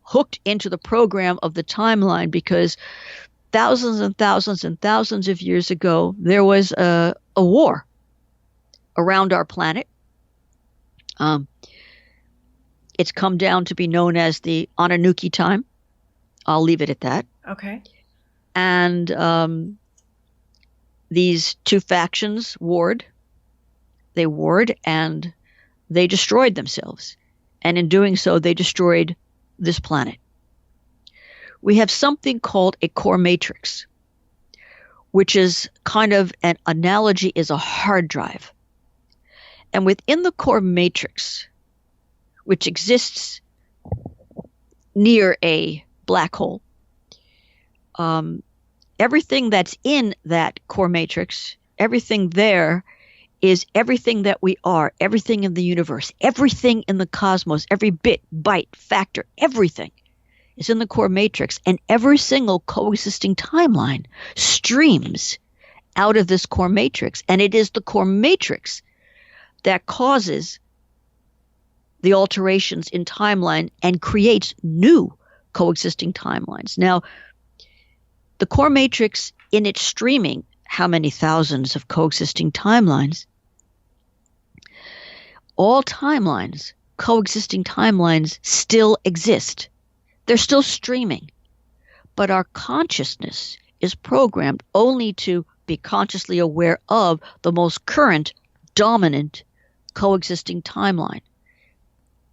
hooked into the program of the timeline because thousands and thousands and thousands of years ago, there was a war around our planet. It's come down to be known as the Anunnaki time. I'll leave it at that.
Okay.
And these two factions warred. They warred and they destroyed themselves. And in doing so, they destroyed this planet. We have something called a core matrix, which is kind of an analogy is a hard drive. And within the core matrix, which exists near a black hole, everything that's in that core matrix, everything there is everything that we are, everything in the universe, everything in the cosmos, every bit, byte, factor, everything is in the core matrix. And every single coexisting timeline streams out of this core matrix. And it is the core matrix that causes the alterations in timeline and creates new coexisting timelines. Now, the core matrix in its streaming, how many thousands of coexisting timelines? All timelines, coexisting timelines, still exist. They're still streaming. But our consciousness is programmed only to be consciously aware of the most current, dominant, coexisting timeline.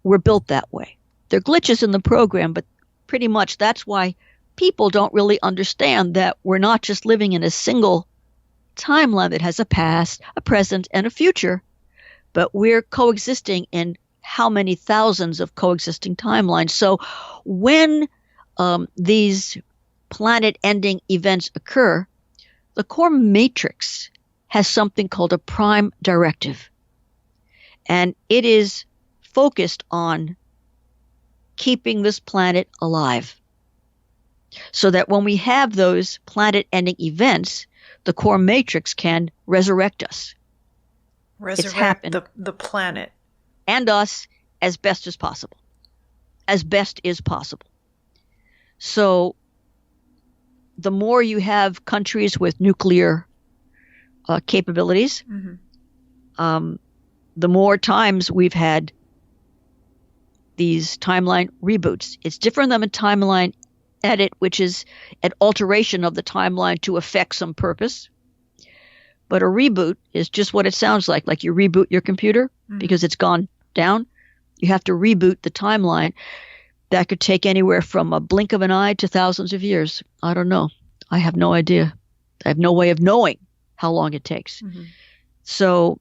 We're built that way. There are glitches in the program, but pretty much that's why people don't really understand that we're not just living in a single timeline that has a past, a present, and a future, but we're coexisting in how many thousands of coexisting timelines. So when these planet-ending events occur, the core matrix has something called a prime directive. And it is focused on keeping this planet alive. So that when we have those planet-ending events, the core matrix can resurrect us.
Resurrect the planet.
And us as best as possible. As best is possible. So the more you have countries with nuclear capabilities, the more times we've had these timeline reboots. It's different than a timeline edit, which is an alteration of the timeline to affect some purpose. But a reboot is just what it sounds like you reboot your computer because it's gone down. You have to reboot the timeline. That could take anywhere from a blink of an eye to thousands of years. I don't know. I have no idea. I have no way of knowing how long it takes. So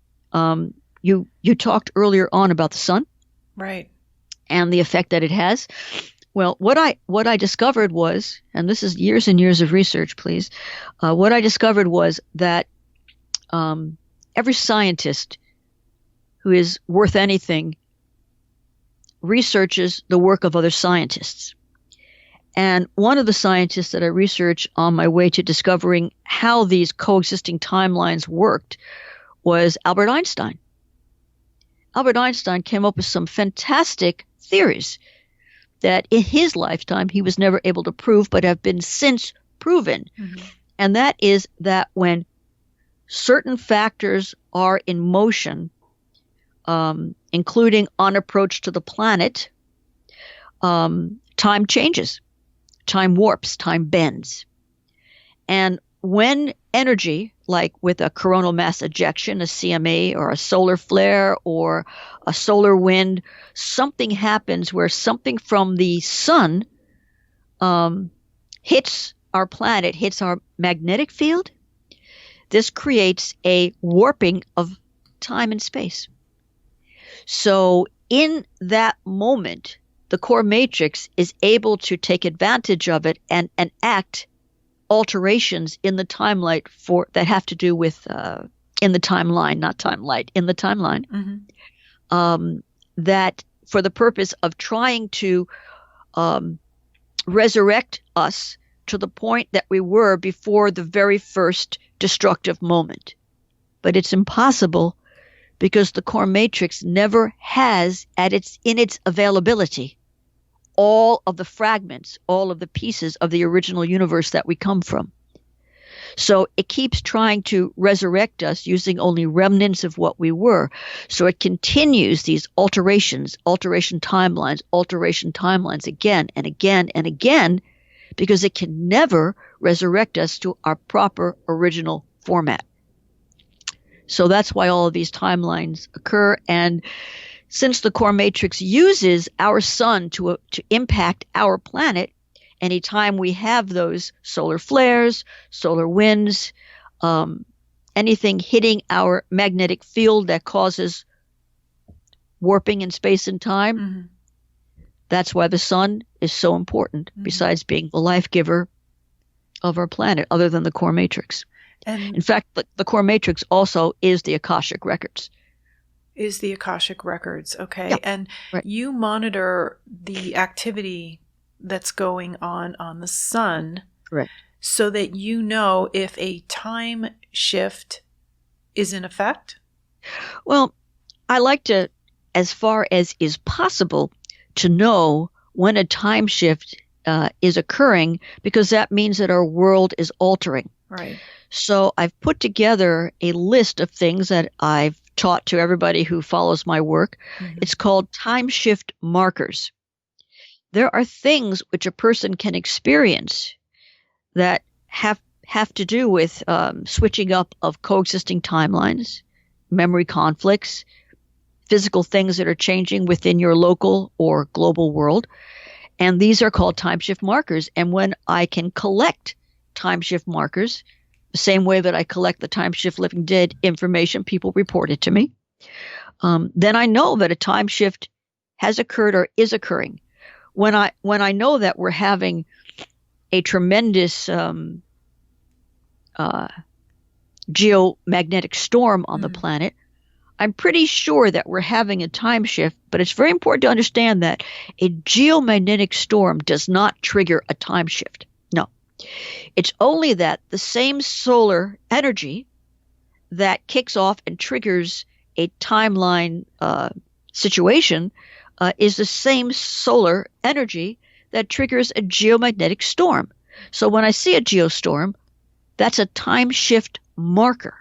you talked earlier on about the sun.
Right.
And the effect that it has. Well, what I discovered was, and this is years and years of research, please, what I discovered was that every scientist who is worth anything researches the work of other scientists. And one of the scientists that I researched on my way to discovering how these coexisting timelines worked was Albert Einstein. Albert Einstein came up with some fantastic theories that in his lifetime he was never able to prove but have been since proven. And that is that when certain factors are in motion, including on approach to the planet, time changes, time warps, time bends. And when energy, like with a coronal mass ejection, a CME, or a solar flare, or a solar wind, something happens where something from the sun hits our planet, hits our magnetic field. This creates a warping of time and space. So in that moment, the core matrix is able to take advantage of it and act alterations in the timeline that have to do with in the timeline, not timelight, in the timeline, that for the purpose of trying to resurrect us to the point that we were before the very first destructive moment. But it's impossible because the core matrix never has in its availability all of the fragments, all of the pieces of the original universe that we come from. So it keeps trying to resurrect us using only remnants of what we were. So it continues these alteration timelines again and again and again because it can never resurrect us to our proper original format. So that's why all of these timelines occur. And since the core matrix uses our sun to impact our planet, anytime we have those solar flares, solar winds, anything hitting our magnetic field that causes warping in space and time,
Mm-hmm.
that's why the sun is so important, besides being the life giver of our planet, other than the core matrix.
And
in fact, the core matrix also is the Akashic records.
Is the Akashic records. Okay.
Yeah,
and
right.
You monitor the activity that's going on the sun.
Correct.
So that you know if a time shift is in effect?
Well, I like to, as far as is possible, to know when a time shift is occurring, because that means that our world is altering.
Right.
So I've put together a list of things that I've taught to everybody who follows my work. Mm-hmm. It's called time shift markers. There are things which a person can experience that have to do with switching up of coexisting timelines, memory conflicts, physical things that are changing within your local or global world. And these are called time shift markers. And when I can collect time shift markers, the same way that I collect the time shift living dead information, people report it to me, then I know that a time shift has occurred or is occurring. When I know that we're having a tremendous geomagnetic storm on the planet, I'm pretty sure that we're having a time shift, but it's very important to understand that a geomagnetic storm does not trigger a time shift. No. It's only that the same solar energy that kicks off and triggers a timeline situation is the same solar energy that triggers a geomagnetic storm. So when I see a geostorm, that's a time shift marker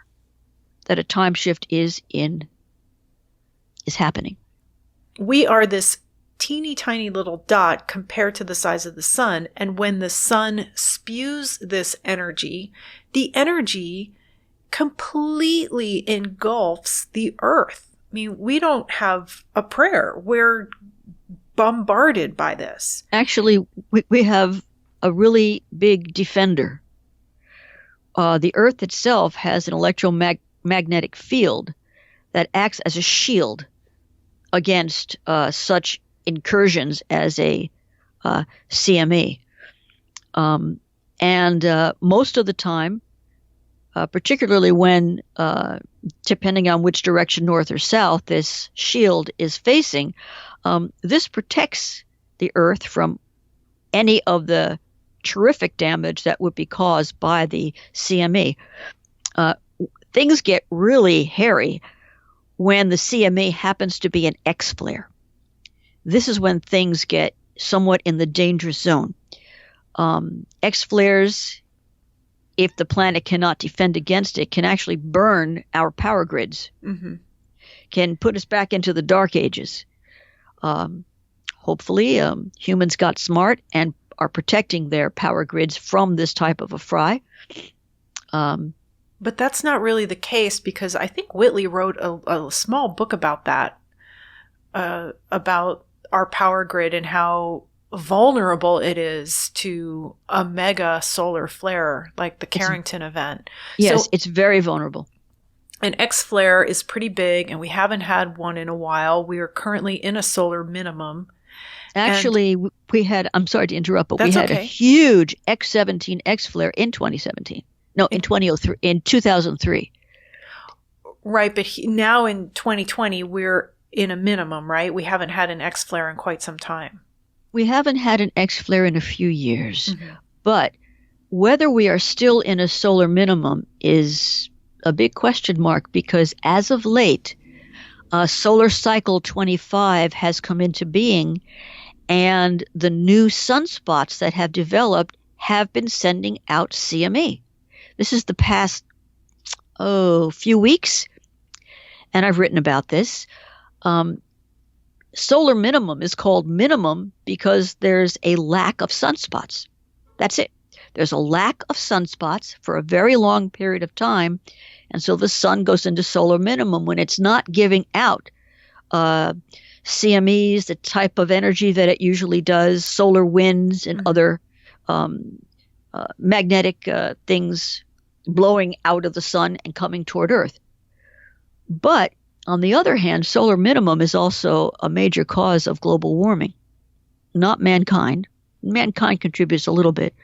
that a time shift is happening.
We are this teeny tiny little dot compared to the size of the sun, and when the sun spews this energy, the energy completely engulfs the earth. I mean, we don't have a prayer. We're bombarded by this.
Actually, we have a really big defender. The earth itself has an electromagnetic field that acts as a shield against such incursions as a CME. And most of the time, particularly when, depending on which direction, north or south, this shield is facing, this protects the earth from any of the terrific damage that would be caused by the CME. Things get really hairy when the CME happens to be an X flare. This is when things get somewhat in the dangerous zone. X flares, if the planet cannot defend against it, can actually burn our power grids, can put us back into the dark ages. Hopefully, humans got smart and are protecting their power grids from this type of a fry.
But that's not really the case, because I think Whitley wrote a small book about that, about our power grid and how vulnerable it is to a mega solar flare like the Carrington event.
Yes,
so,
it's very vulnerable.
An X flare is pretty big, and we haven't had one in a while. We are currently in a solar minimum.
Actually, we had, I'm sorry to interrupt, but we had a huge X17 X flare in 2017. No, in 2003. Right,
but now in 2020, we're in a minimum, right? We haven't had an X flare in quite some time.
We haven't had an X flare in a few years, but whether we are still in a solar minimum is a big question mark, because as of late, solar cycle 25 has come into being, and the new sunspots that have developed have been sending out CME. This is the past, few weeks, and I've written about this. Solar minimum is called minimum because there's a lack of sunspots. That's it. There's a lack of sunspots for a very long period of time, and so the sun goes into solar minimum when it's not giving out CMEs, the type of energy that it usually does, solar winds and other magnetic things blowing out of the sun and coming toward Earth. But on the other hand, solar minimum is also a major cause of global warming, not mankind. Mankind contributes a little bit,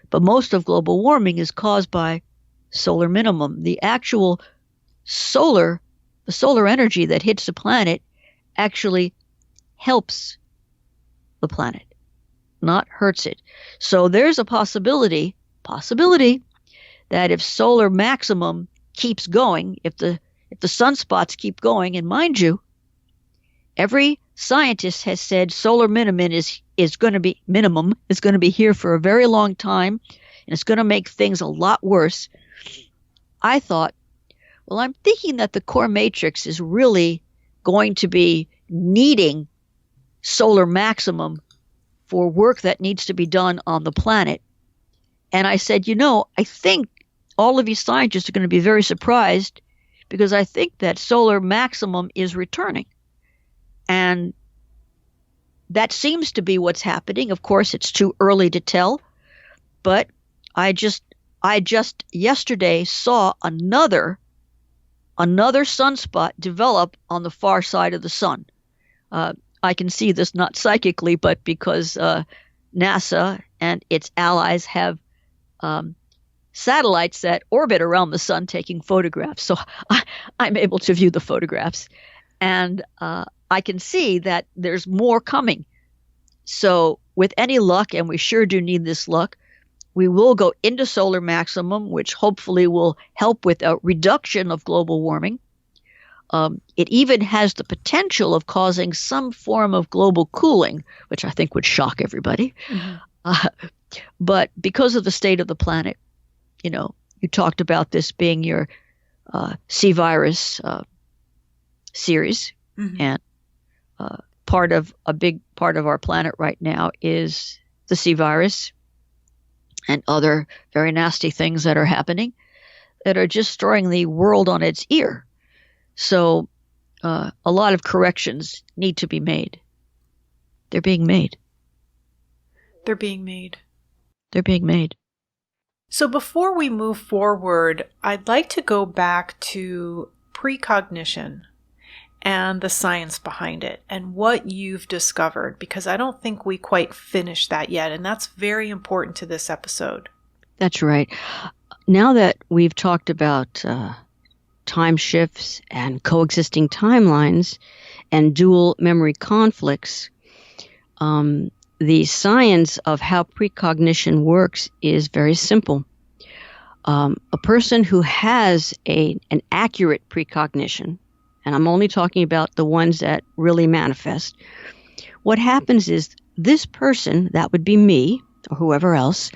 but most of global warming is caused by solar minimum. The actual solar energy that hits the planet actually helps the planet, not hurts it. So there's a possibility that if solar maximum keeps going, if the sunspots keep going, and mind you, every scientist has said solar minimum is going to be here for a very long time, and it's going to make things a lot worse. I thought, well, I'm thinking that the core matrix is really going to be needing solar maximum for work that needs to be done on the planet. And I said, I think all of you scientists are going to be very surprised, because I think that solar maximum is returning. And that seems to be what's happening. Of course, it's too early to tell, but I just yesterday saw another sunspot develop on the far side of the sun. I can see this not psychically, but because NASA and its allies have satellites that orbit around the sun taking photographs. So I'm able to view the photographs, and I can see that there's more coming. So with any luck, and we sure do need this luck, we will go into solar maximum, which hopefully will help with a reduction of global warming. It even has the potential of causing some form of global cooling, which I think would shock everybody. Mm-hmm. But because of the state of the planet, you talked about this being your C virus series, mm-hmm. and a big part of our planet right now is the C virus and other very nasty things that are happening that are just throwing the world on its ear. So a lot of corrections need to be made. They're being made.
They're being made.
They're being made.
So before we move forward, I'd like to go back to precognition and the science behind it and what you've discovered, because I don't think we quite finished that yet, and that's very important to this episode.
That's right. Now that we've talked about time shifts and coexisting timelines and dual memory conflicts, the science of how precognition works is very simple. A person who has an accurate precognition, and I'm only talking about the ones that really manifest, what happens is this person, that would be me or whoever else,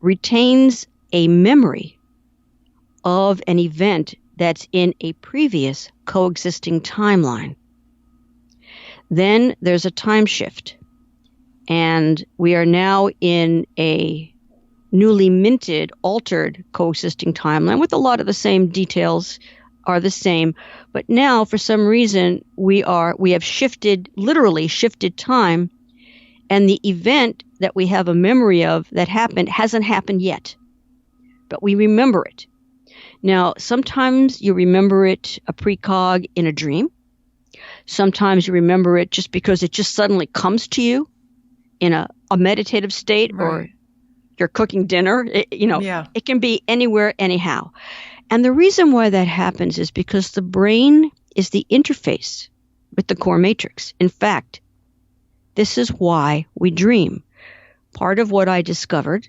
retains a memory of an event that's in a previous coexisting timeline. Then there's a time shift, and we are now in a newly minted, altered coexisting timeline with a lot of the same details are the same, but now for some reason we have literally shifted time, and the event that we have a memory of that happened hasn't happened yet, but we remember it. Now, sometimes you remember it a precog in a dream. Sometimes you remember it just because it just suddenly comes to you in a meditative state, right, or you're cooking dinner. It can be anywhere, anyhow. And the reason why that happens is because the brain is the interface with the core matrix. In fact, this is why we dream. Part of what I discovered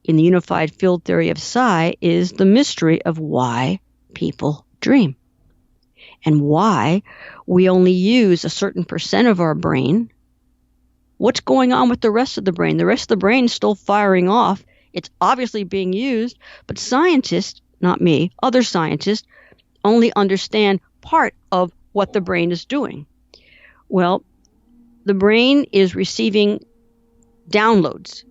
in the unified field theory of psi is the mystery of why people dream and why we only use a certain percent of our brain. What's going on with the rest of the brain? The rest of the brain is still firing off. It's obviously being used, but scientists, not me, other scientists, only understand part of what the brain is doing. Well, the brain is receiving downloads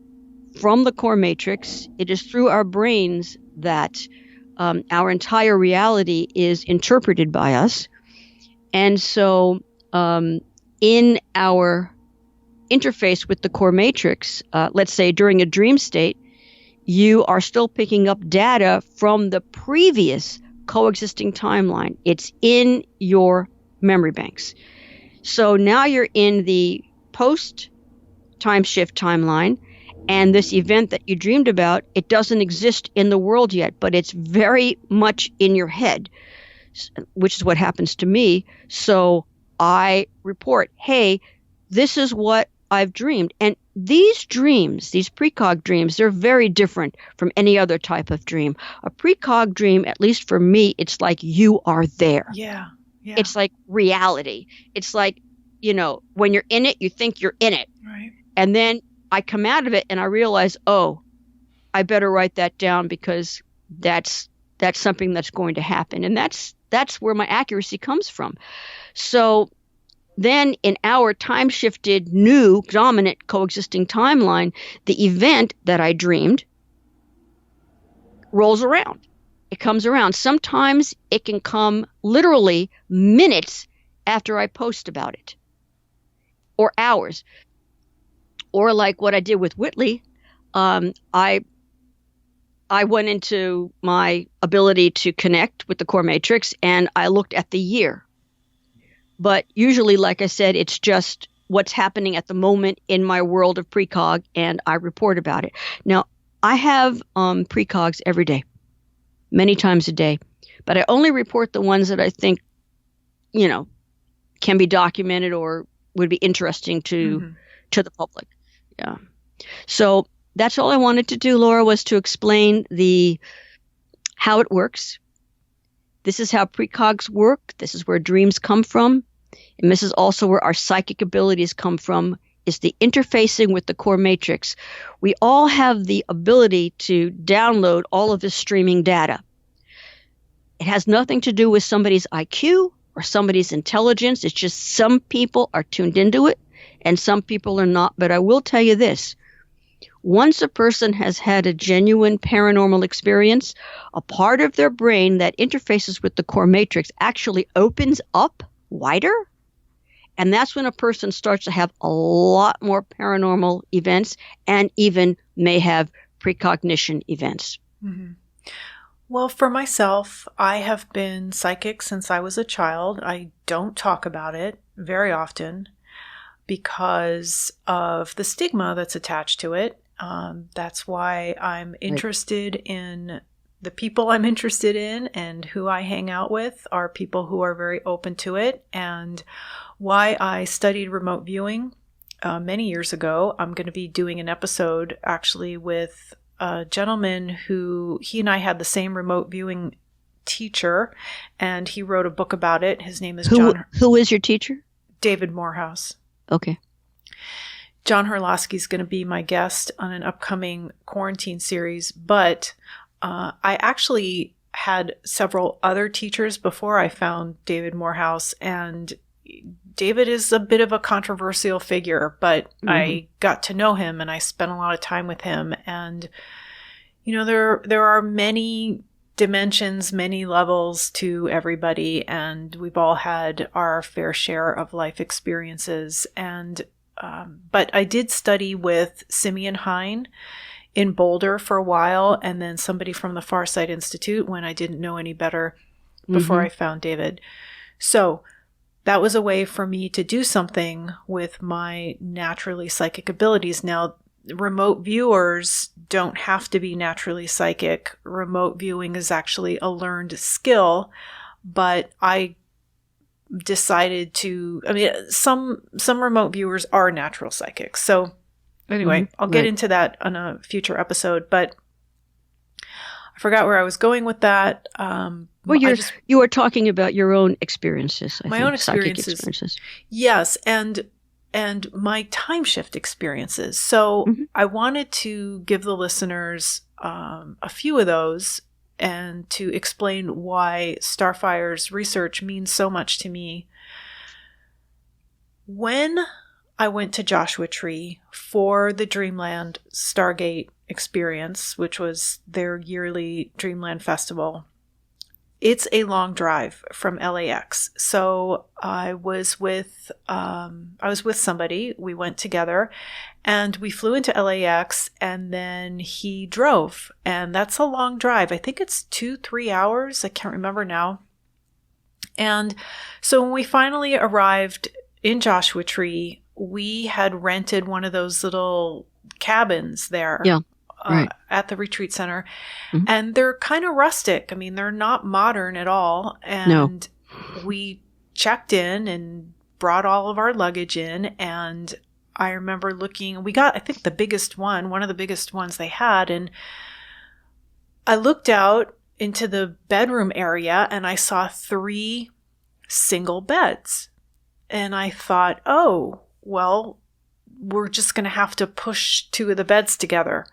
from the core matrix. It is through our brains that our entire reality is interpreted by us. And so in our interface with the core matrix, let's say during a dream state, you are still picking up data from the previous coexisting timeline. It's in your memory banks. So now you're in the post time shift timeline, and this event that you dreamed about, it doesn't exist in the world yet, but it's very much in your head, which is what happens to me. So I report, hey, this is what I've dreamed. And these dreams, these precog dreams, they're very different from any other type of dream. A precog dream, at least for me, it's like you are there.
Yeah.
It's like reality. It's like, when you're in it, you think you're in it.
Right.
And then I come out of it and I realize, oh, I better write that down because that's something that's going to happen. And that's where my accuracy comes from. So then in our time-shifted, new, dominant, coexisting timeline, the event that I dreamed rolls around. It comes around. Sometimes it can come literally minutes after I post about it, or hours. Or like what I did with Whitley, I went into my ability to connect with the core matrix and I looked at the year. But usually, like I said, it's just what's happening at the moment in my world of precog, and I report about it. Now, I have precogs every day, many times a day, but I only report the ones that I think, can be documented or would be interesting to the public. Yeah. So that's all I wanted to do, Laura, was to explain how it works. This is how precogs work. This is where dreams come from. And this is also where our psychic abilities come from, is the interfacing with the core matrix. We all have the ability to download all of this streaming data. It has nothing to do with somebody's IQ or somebody's intelligence. It's just some people are tuned into it and some people are not. But I will tell you this. Once a person has had a genuine paranormal experience, a part of their brain that interfaces with the core matrix actually opens up wider. And that's when a person starts to have a lot more paranormal events and even may have precognition events.
Mm-hmm. Well, for myself, I have been psychic since I was a child. I don't talk about it very often because of the stigma that's attached to it. That's why I'm interested in the people I'm interested in, and who I hang out with are people who are very open to it, and why I studied remote viewing many years ago. I'm going to be doing an episode actually with a gentleman who, he and I had the same remote viewing teacher, and he wrote a book about it. His name is John.
Who is your teacher?
David Morehouse.
Okay.
John Herlosky is going to be my guest on an upcoming quarantine series, but I actually had several other teachers before I found David Morehouse, and David is a bit of a controversial figure, but I got to know him and I spent a lot of time with him. And, there are many dimensions, many levels to everybody, and we've all had our fair share of life experiences. And but I did study with Simeon Hine in Boulder for a while, and then somebody from the Farsight Institute when I didn't know any better before I found David. So that was a way for me to do something with my naturally psychic abilities. Now, remote viewers don't have to be naturally psychic. Remote viewing is actually a learned skill, but I decided to, some remote viewers are natural psychics. So anyway, I'll get into that on a future episode, but I forgot where I was going with that.
Well, you were talking about your own experiences.
My own experiences. Yes, and my time shift experiences. So I wanted to give the listeners a few of those and to explain why Starfire's research means so much to me. When I went to Joshua Tree for the Dreamland Stargate experience, which was their yearly Dreamland festival. It's a long drive from LAX. So I was with somebody. We went together and we flew into LAX, and then he drove. And that's a long drive. I think it's 2-3 hours. I can't remember now. And so when we finally arrived in Joshua Tree, we had rented one of those little cabins there.
Yeah. Right.
At the retreat center. Mm-hmm. And they're kind of rustic. I mean, they're not modern at all. And we checked in and brought all of our luggage in. And I remember we got, I think, one of the biggest ones they had. And I looked out into the bedroom area and I saw 3 single beds. And I thought, oh, well, we're just going to have to push 2 of the beds together.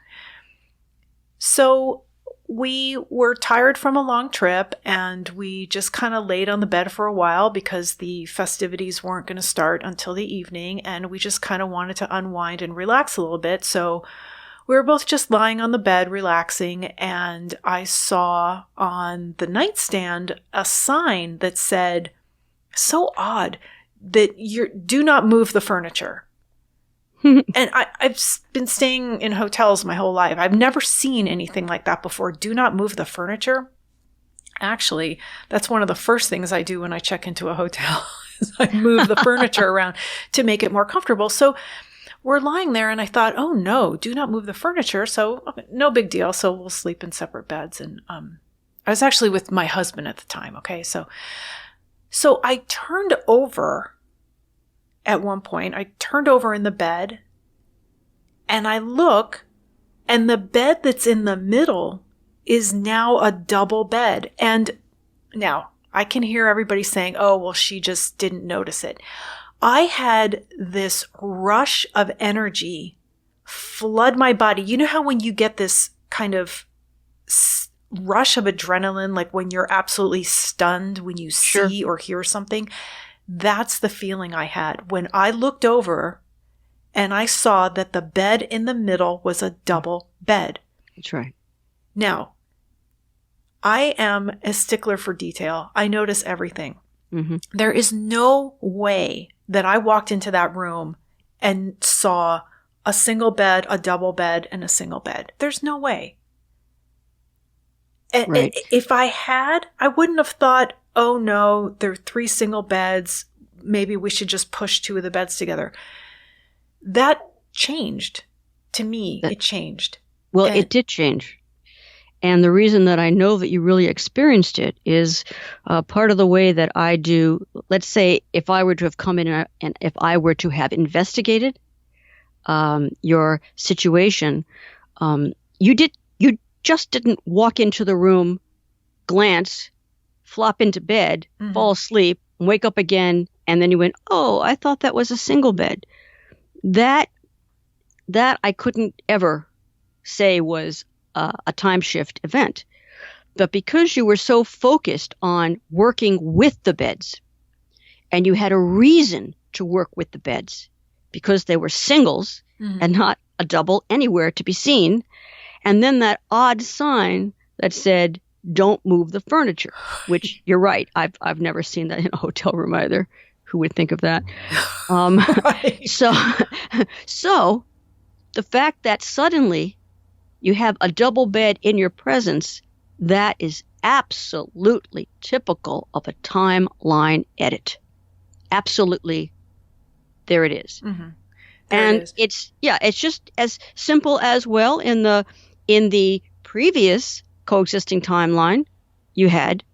So we were tired from a long trip, and we just kind of laid on the bed for a while because the festivities weren't going to start until the evening, and we just kind of wanted to unwind and relax a little bit. So we were both just lying on the bed, relaxing, and I saw on the nightstand a sign that said, so odd, that do not move the furniture. And I've been staying in hotels my whole life. I've never seen anything like that before. Do not move the furniture. Actually, that's one of the first things I do when I check into a hotel is I move the furniture around to make it more comfortable. So we're lying there and I thought, oh no, do not move the furniture. So okay, no big deal. So we'll sleep in separate beds. And I was actually with my husband at the time. Okay. So I turned over. At one point, I turned over in the bed and I look, and the bed that's in the middle is now a double bed. And now I can hear everybody saying, oh, well, she just didn't notice it. I had this rush of energy flood my body. You know how when you get this kind of rush of adrenaline, like when you're absolutely stunned when you see or hear something? That's the feeling I had when I looked over and I saw that the bed in the middle was a double bed.
That's right.
Now, I am a stickler for detail. I notice everything. Mm-hmm. There is no way that I walked into that room and saw a single bed, a double bed, and a single bed. There's no way. And if I had, I wouldn't have thought, oh no, there are 3 single beds. Maybe we should just push 2 of the beds together. That changed. To me, it changed.
Well, it did change. And the reason that I know that you really experienced it is part of the way that I do. Let's say if I were to have come in and if I were to have investigated your situation, you just didn't walk into the room, glance, flop into bed, fall asleep, wake up again, and then you went, oh, I thought that was a single bed. That I couldn't ever say was a time shift event. But because you were so focused on working with the beds, and you had a reason to work with the beds, because they were singles and not a double anywhere to be seen, and then that odd sign that said, don't move the furniture, which you're right. I've never seen that in a hotel room either. Who would think of that?
Right.
So the fact that suddenly you have a double bed in your presence, that is absolutely typical of a timeline edit. Absolutely. There it is. Mm-hmm. And it's just as simple as, well, in the previous coexisting timeline, you had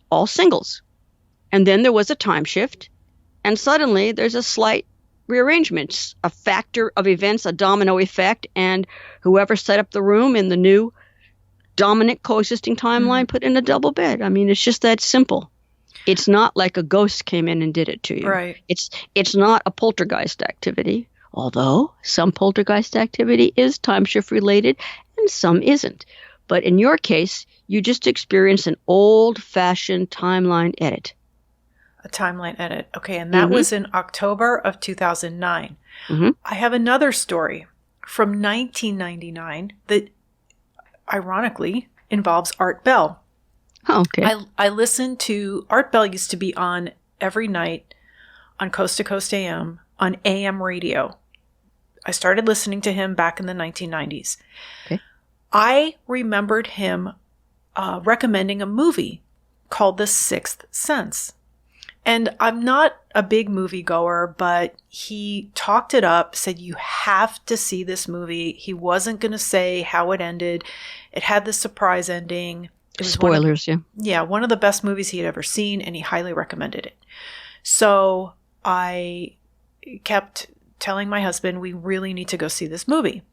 all singles. And then there was a time shift, and suddenly there's a slight rearrangement, a factor of events, a domino effect, and whoever set up the room in the new dominant coexisting timeline put in a double bed. I mean, it's just that simple. It's not like a ghost came in and did it to you.
Right.
It's not a poltergeist activity, although some poltergeist activity is time shift related and some isn't. But in your case, you just experienced an old-fashioned timeline edit.
A timeline edit. Okay, and that was in October of 2009. I have another story from 1999 that ironically involves Art Bell.
Oh, okay.
I listened to Art Bell used to be on every night on Coast to Coast AM on AM radio. I started listening to him back in the 1990s.
Okay.
I remembered him recommending a movie called The Sixth Sense. And I'm not a big moviegoer, but he talked it up, said you have to see this movie. He wasn't going to say how it ended. It had the surprise ending. It was
spoilers, yeah.
Yeah, one of the best movies he had ever seen, and he highly recommended it. So I kept telling my husband, we really need to go see this movie.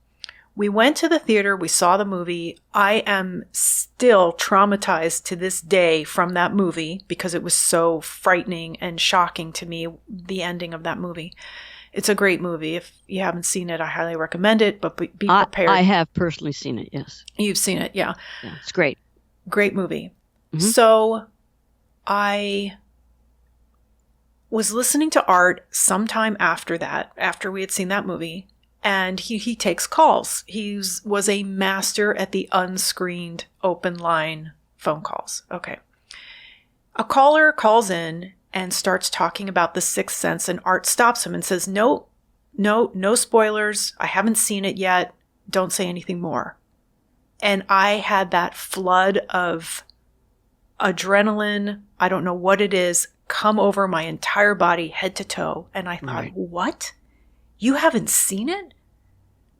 We went to the theater. We saw the movie. I am still traumatized to this day from that movie because it was so frightening and shocking to me, the ending of that movie. It's a great movie. If you haven't seen it, I highly recommend it, but be prepared.
I have personally seen it, yes.
You've seen it, yeah.
Yeah, it's great.
Great movie. So I was listening to Art sometime after that, after we had seen that movie. And he takes calls. He was a master at the unscreened open line phone calls. Okay. A caller calls in and starts talking about The Sixth Sense, and Art stops him and says, no spoilers. I haven't seen it yet. Don't say anything more. And I had that flood of adrenaline, I don't know what it is, come over my entire body, head to toe. And I thought, what? You haven't seen it?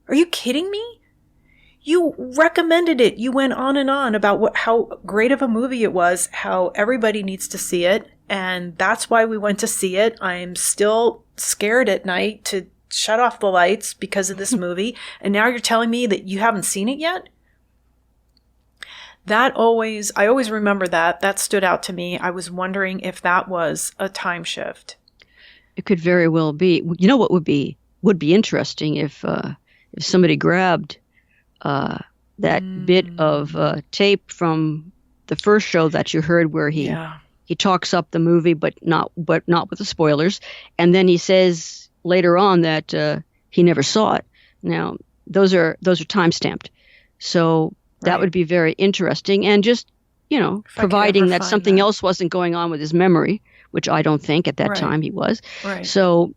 Are you kidding me? You recommended it. You went on and on about how great of a movie it was, how everybody needs to see it. And that's why we went to see it. I'm still scared at night to shut off the lights because of this movie. And now you're telling me that you haven't seen it yet? I always remember that. That stood out to me. I was wondering if that was a time shift.
It could very well be. You know what would be interesting if somebody grabbed that bit of tape from the first show that you heard where he talks up the movie, but not with the spoilers, and then he says later on that he never saw it. Now those are time stamped, so that would be very interesting, and just providing that something else wasn't going on with his memory, which I don't think at that time he was. Right. So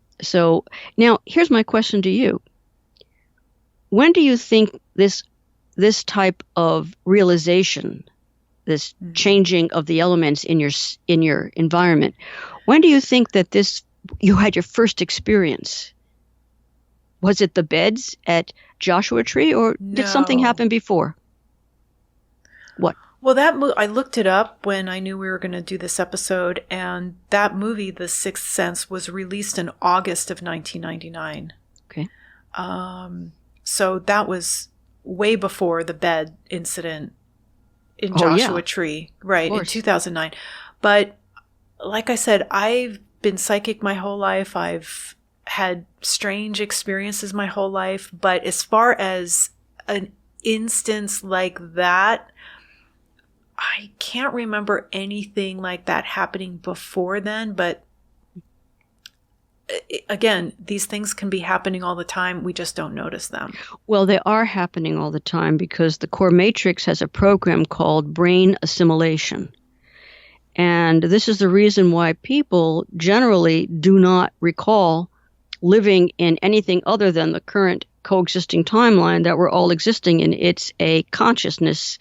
now here's my question to you. When do you think this type of realization, this changing of the elements in your environment, when do you think that you had your first experience? Was it the beds at Joshua Tree, or did something happen before? What?
Well, I looked it up when I knew we were going to do this episode, and that movie, The Sixth Sense, was released in August of 1999. Okay. So that was way before the bed incident in Joshua Tree, right, in 2009. But like I said, I've been psychic my whole life. I've had strange experiences my whole life. But as far as an instance like that, I can't remember anything like that happening before then. But again, these things can be happening all the time. We just don't notice them.
Well, they are happening all the time because the core matrix has a program called brain assimilation. And this is the reason why people generally do not recall living in anything other than the current coexisting timeline that we're all existing in. It's a consciousness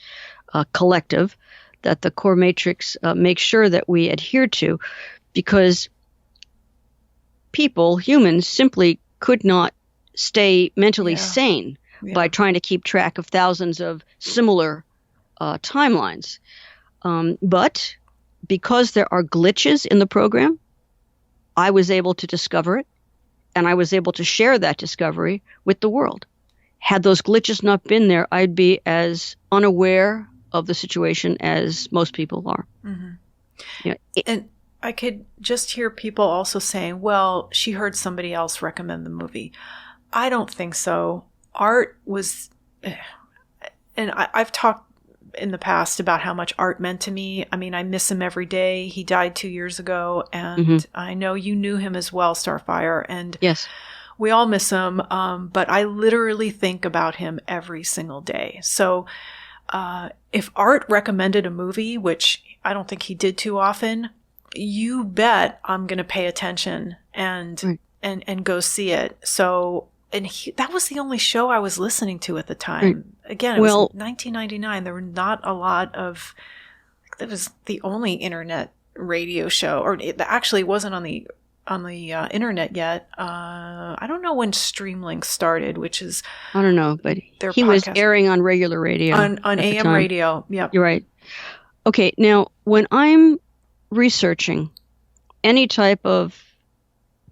collective that the core matrix makes sure that we adhere to, because humans simply could not stay mentally sane by trying to keep track of thousands of similar timelines. But because there are glitches in the program, I was able to discover it, and I was able to share that discovery with the world. Had those glitches not been there, I'd be as unaware of the situation as most people are. Mm-hmm.
And I could just hear people also saying, well, she heard somebody else recommend the movie. I don't think so. Art was, and I've talked in the past about how much Art meant to me. I mean, I miss him every day. He died 2 years ago, and I know you knew him as well, Starfire, and
yes,
we all miss him. But I literally think about him every single day. So if Art recommended a movie, which I don't think he did too often, you bet I'm going to pay attention and go see it. So. And that was the only show I was listening to at the time. Again, it was 1999. There were not a lot of. That was the only internet radio show, or it actually wasn't on the internet yet. I don't know when Streamlink started, which is
I don't know, but he was airing on regular radio
on AM radio. Yep,
you're right. Okay, now when I'm researching any type of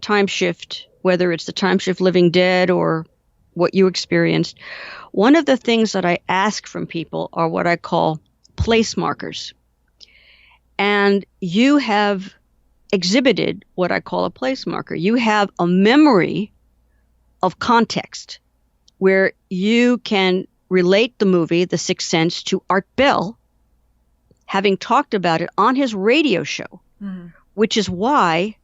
time shift, whether it's the time shift Living Dead or what you experienced, one of the things that I ask from people are what I call place markers. And you have exhibited what I call a place marker. You have a memory of context where you can relate the movie, The Sixth Sense, to Art Bell, having talked about it on his radio show, which is why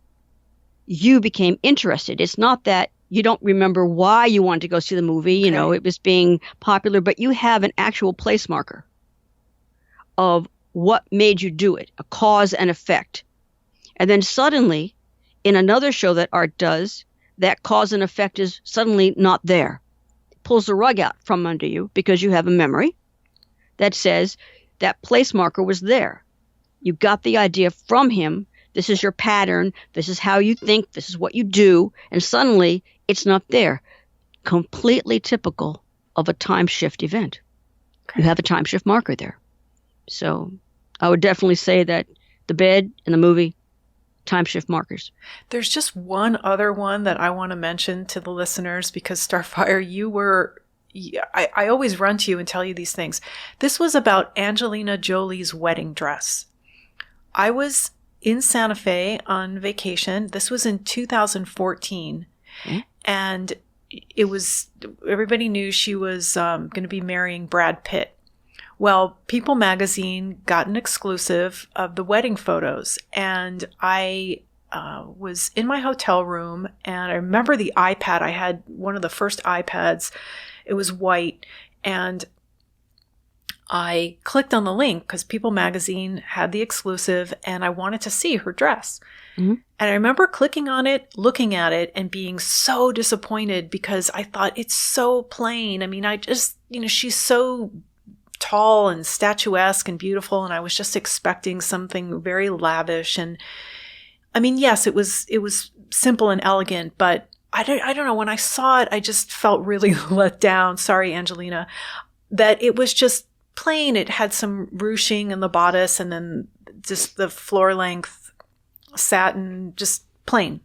you became interested. It's not that you don't remember why you wanted to go see the movie. You know, it was being popular, but you have an actual place marker of what made you do it, a cause and effect. And then suddenly, in another show that Art does, that cause and effect is suddenly not there. Pulls the rug out from under you because you have a memory that says that place marker was there. You got the idea from him. This is your pattern. This is how you think. This is what you do. And suddenly, it's not there. Completely typical of a time shift event. You have a time shift marker there. So I would definitely say that the bed and the movie, time shift markers.
There's just one other one that I want to mention to the listeners because, Starfire, I always run to you and tell you these things. This was about Angelina Jolie's wedding dress. I was in Santa Fe on vacation. This was in 2014. And it was, everybody knew she was going to be marrying Brad Pitt. Well, People magazine got an exclusive of the wedding photos. And I was in my hotel room, and I remember the iPad. I had one of the first iPads. It was white. And I clicked on the link because People magazine had the exclusive, and I wanted to see her dress. And I remember clicking on it, looking at it, and being so disappointed because I thought it's so plain. I mean, I just, she's so tall and statuesque and beautiful, and I was just expecting something very lavish. And I mean, yes, it was simple and elegant, but I don't know. When I saw it, I just felt really let down. Sorry, Angelina, that it was just plain. It had some ruching in the bodice, and then just the floor length satin, just plain.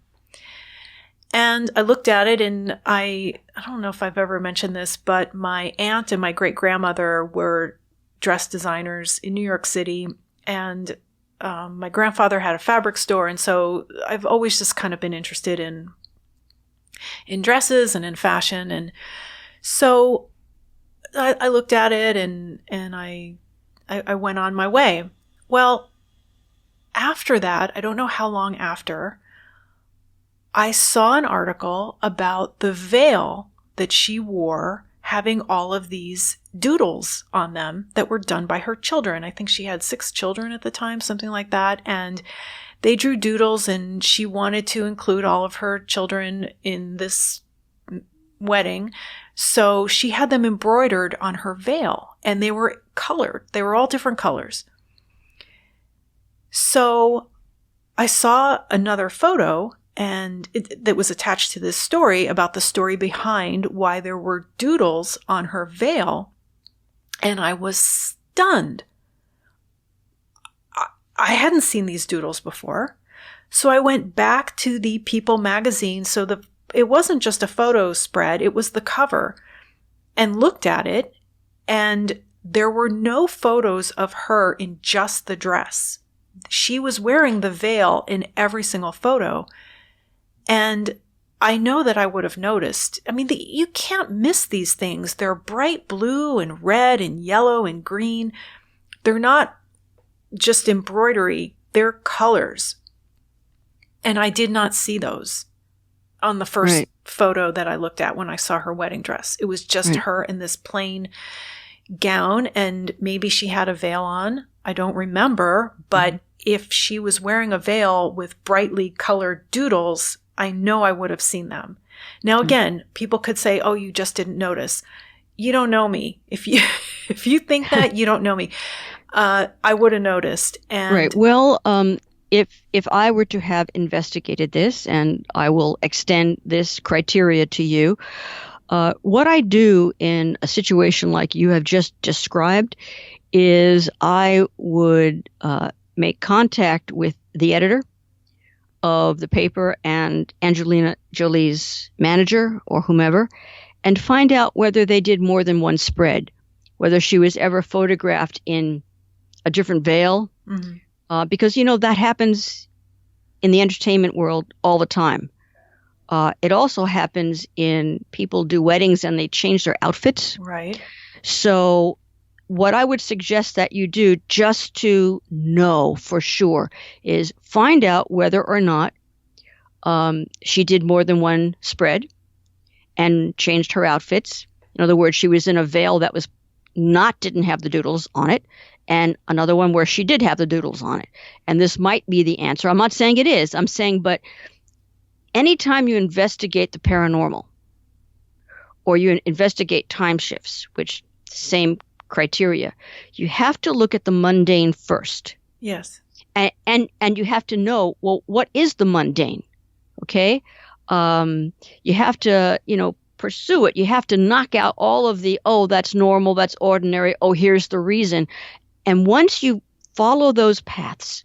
And I looked at it, and I don't know if I've ever mentioned this, but my aunt and my great grandmother were dress designers in New York City, and my grandfather had a fabric store, and so I've always just kind of been interested in dresses and in fashion. And so I looked at it, and I went on my way. Well, after that, I don't know how long after, I saw an article about the veil that she wore having all of these doodles on them that were done by her children. I think she had 6 children at the time, something like that. And they drew doodles, and she wanted to include all of her children in this wedding. So she had them embroidered on her veil, and they were colored. They were all different colors. So I saw another photo, and that was attached to this story about the story behind why there were doodles on her veil. And I was stunned. I hadn't seen these doodles before. So I went back to the People magazine. So it wasn't just a photo spread, it was the cover, and looked at it. And there were no photos of her in just the dress. She was wearing the veil in every single photo. And I know that I would have noticed. I mean, you can't miss these things. They're bright blue and red and yellow and green. they're not just embroidery, they're colors. And I did not see those on the first photo that I looked at when I saw her wedding dress. It was just her in this plain gown, and maybe she had a veil on. I don't remember, but if she was wearing a veil with brightly colored doodles, I know I would have seen them. Now, again, people could say, oh, you just didn't notice. You don't know me. If you think that, you don't know me. I would have noticed. And
Well, if I were to have investigated this, and I will extend this criteria to you, what I do in a situation like you have just described is I would make contact with the editor of the paper and Angelina Jolie's manager or whomever, and find out whether they did more than one spread, whether she was ever photographed in a different veil, because, that happens in the entertainment world all the time. It also happens in people do weddings and they change their outfits.
Right.
So what I would suggest that you do, just to know for sure, is find out whether or not she did more than one spread and changed her outfits. In other words, she was in a veil that didn't have the doodles on it, and another one where she did have the doodles on it. And this might be the answer. I'm not saying it is. I'm saying, but anytime you investigate the paranormal or you investigate time shifts, which same criteria, you have to look at the mundane first.
Yes.
And you have to know, well, what is the mundane? Okay? You have to, pursue it. You have to knock out all of the, oh, that's normal, that's ordinary, oh, here's the reason. And once you follow those paths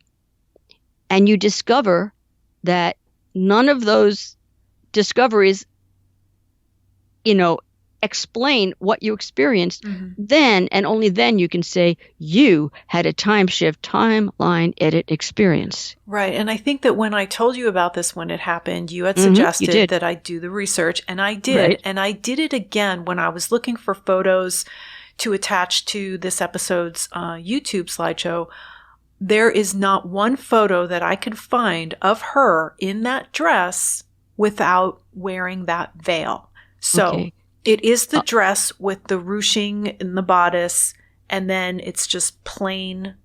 and you discover that none of those discoveries, explain what you experienced, then and only then you can say you had a time shift, timeline edit experience.
Right. And I think that when I told you about this when it happened, you had suggested that I do the research, and I did.
Right.
And I did it again when I was looking for photos to attach to this episode's YouTube slideshow. There is not one photo that I could find of her in that dress without wearing that veil. So it is the dress with the ruching in the bodice, and then it's just plain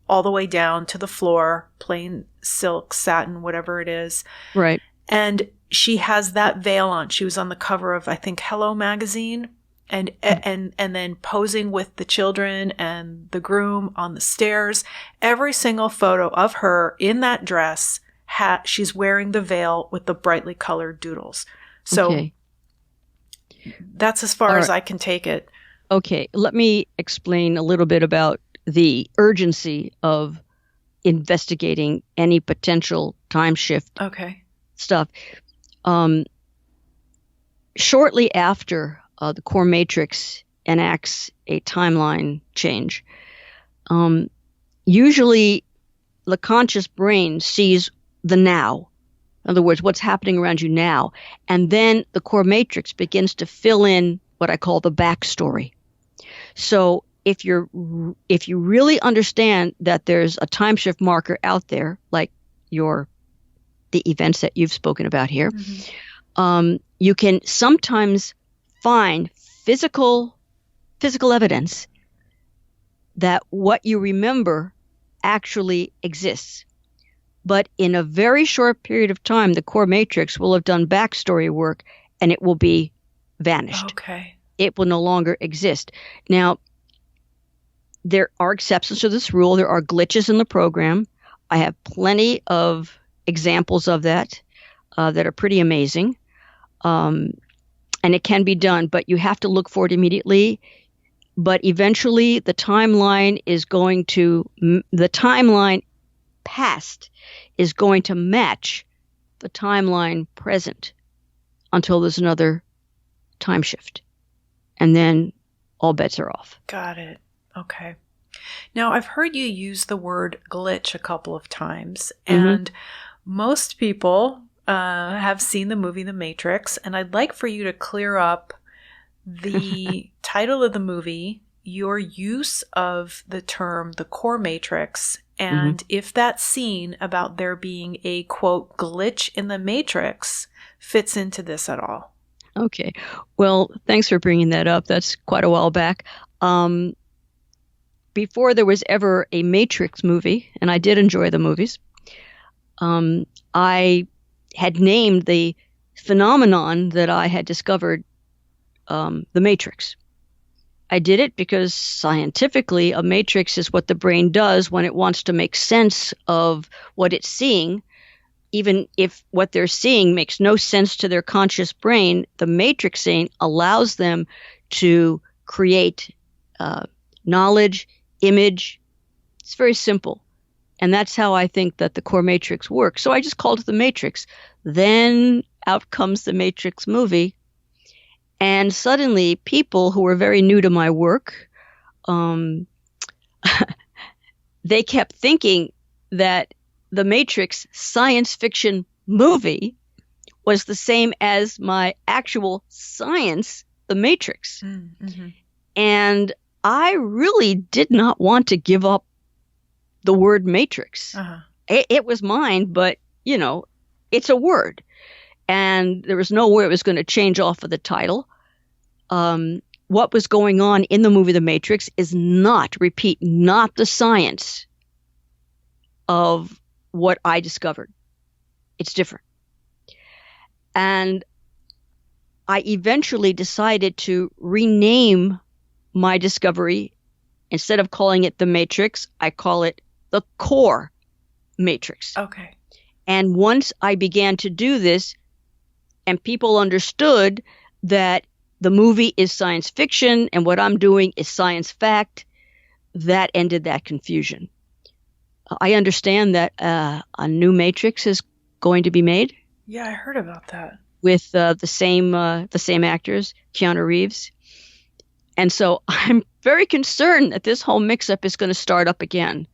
all the way down to the floor, plain silk, satin, whatever it is.
Right.
And she has that veil on. She was on the cover of, I think, Hello magazine, and then posing with the children and the groom on the stairs. Every single photo of her in that dress, she's wearing the veil with the brightly colored doodles. So that's as far as I can take it.
Okay, let me explain a little bit about the urgency of investigating any potential time shift stuff. Shortly after the core matrix enacts a timeline change, usually the conscious brain sees the now. In other words, what's happening around you now. And then the core matrix begins to fill in what I call the backstory. So if you really understand that there's a time shift marker out there, like the events that you've spoken about here, you can sometimes find physical evidence that what you remember actually exists. But in a very short period of time, the core matrix will have done backstory work and it will be vanished.
Okay.
It will no longer exist. Now, there are exceptions to this rule. There are glitches in the program. I have plenty of examples of that that are pretty amazing. And it can be done, but you have to look for it immediately. But eventually, the timeline past is going to match the timeline present until there's another time shift. And then all bets are off.
Got it. Okay. Now, I've heard you use the word glitch a couple of times, and most people have seen the movie The Matrix, and I'd like for you to clear up the title of the movie your use of the term the core matrix, and if that scene about there being a, quote, glitch in the matrix fits into this at all.
Okay. Well, thanks for bringing that up. That's quite a while back. Before there was ever a Matrix movie, and I did enjoy the movies, I had named the phenomenon that I had discovered the Matrix. I did it because scientifically a matrix is what the brain does when it wants to make sense of what it's seeing. Even if what they're seeing makes no sense to their conscious brain, the matrixing allows them to create knowledge, image. It's very simple. And that's how I think that the core matrix works. So I just called it the Matrix. Then out comes the Matrix movie. And suddenly people who were very new to my work, they kept thinking that the Matrix science fiction movie was the same as my actual science, The Matrix. And I really did not want to give up the word Matrix. It was mine, but, you know, it's a word. And there was no way it was going to change off of the title. What was going on in the movie The Matrix is not the science of what I discovered. It's different. And I eventually decided to rename my discovery. Instead of calling it The Matrix, I call it the Core Matrix.
Okay.
And once I began to do this, and people understood that the movie is science fiction and what I'm doing is science fact, that ended that confusion. I understand that a new Matrix is going to be made.
Yeah, I heard about that.
With the same actors, Keanu Reeves. And so I'm very concerned that this whole mix-up is going to start up again.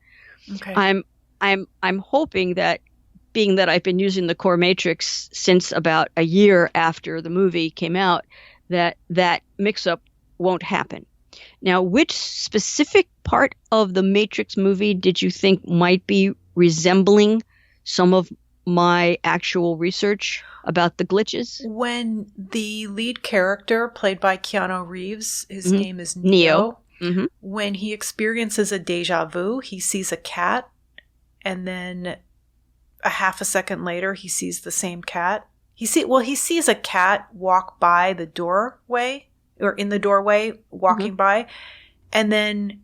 Okay.
I'm hoping that, being that I've been using the core matrix since about a year after the movie came out, that mix-up won't happen. Now, which specific part of the Matrix movie did you think might be resembling some of my actual research about the glitches?
When the lead character, played by Keanu Reeves, his name is Neo. When he experiences a deja vu, he sees a cat, and then a half a second later, he sees the same cat. He sees a cat walk by the doorway, or in the doorway, walking by, and then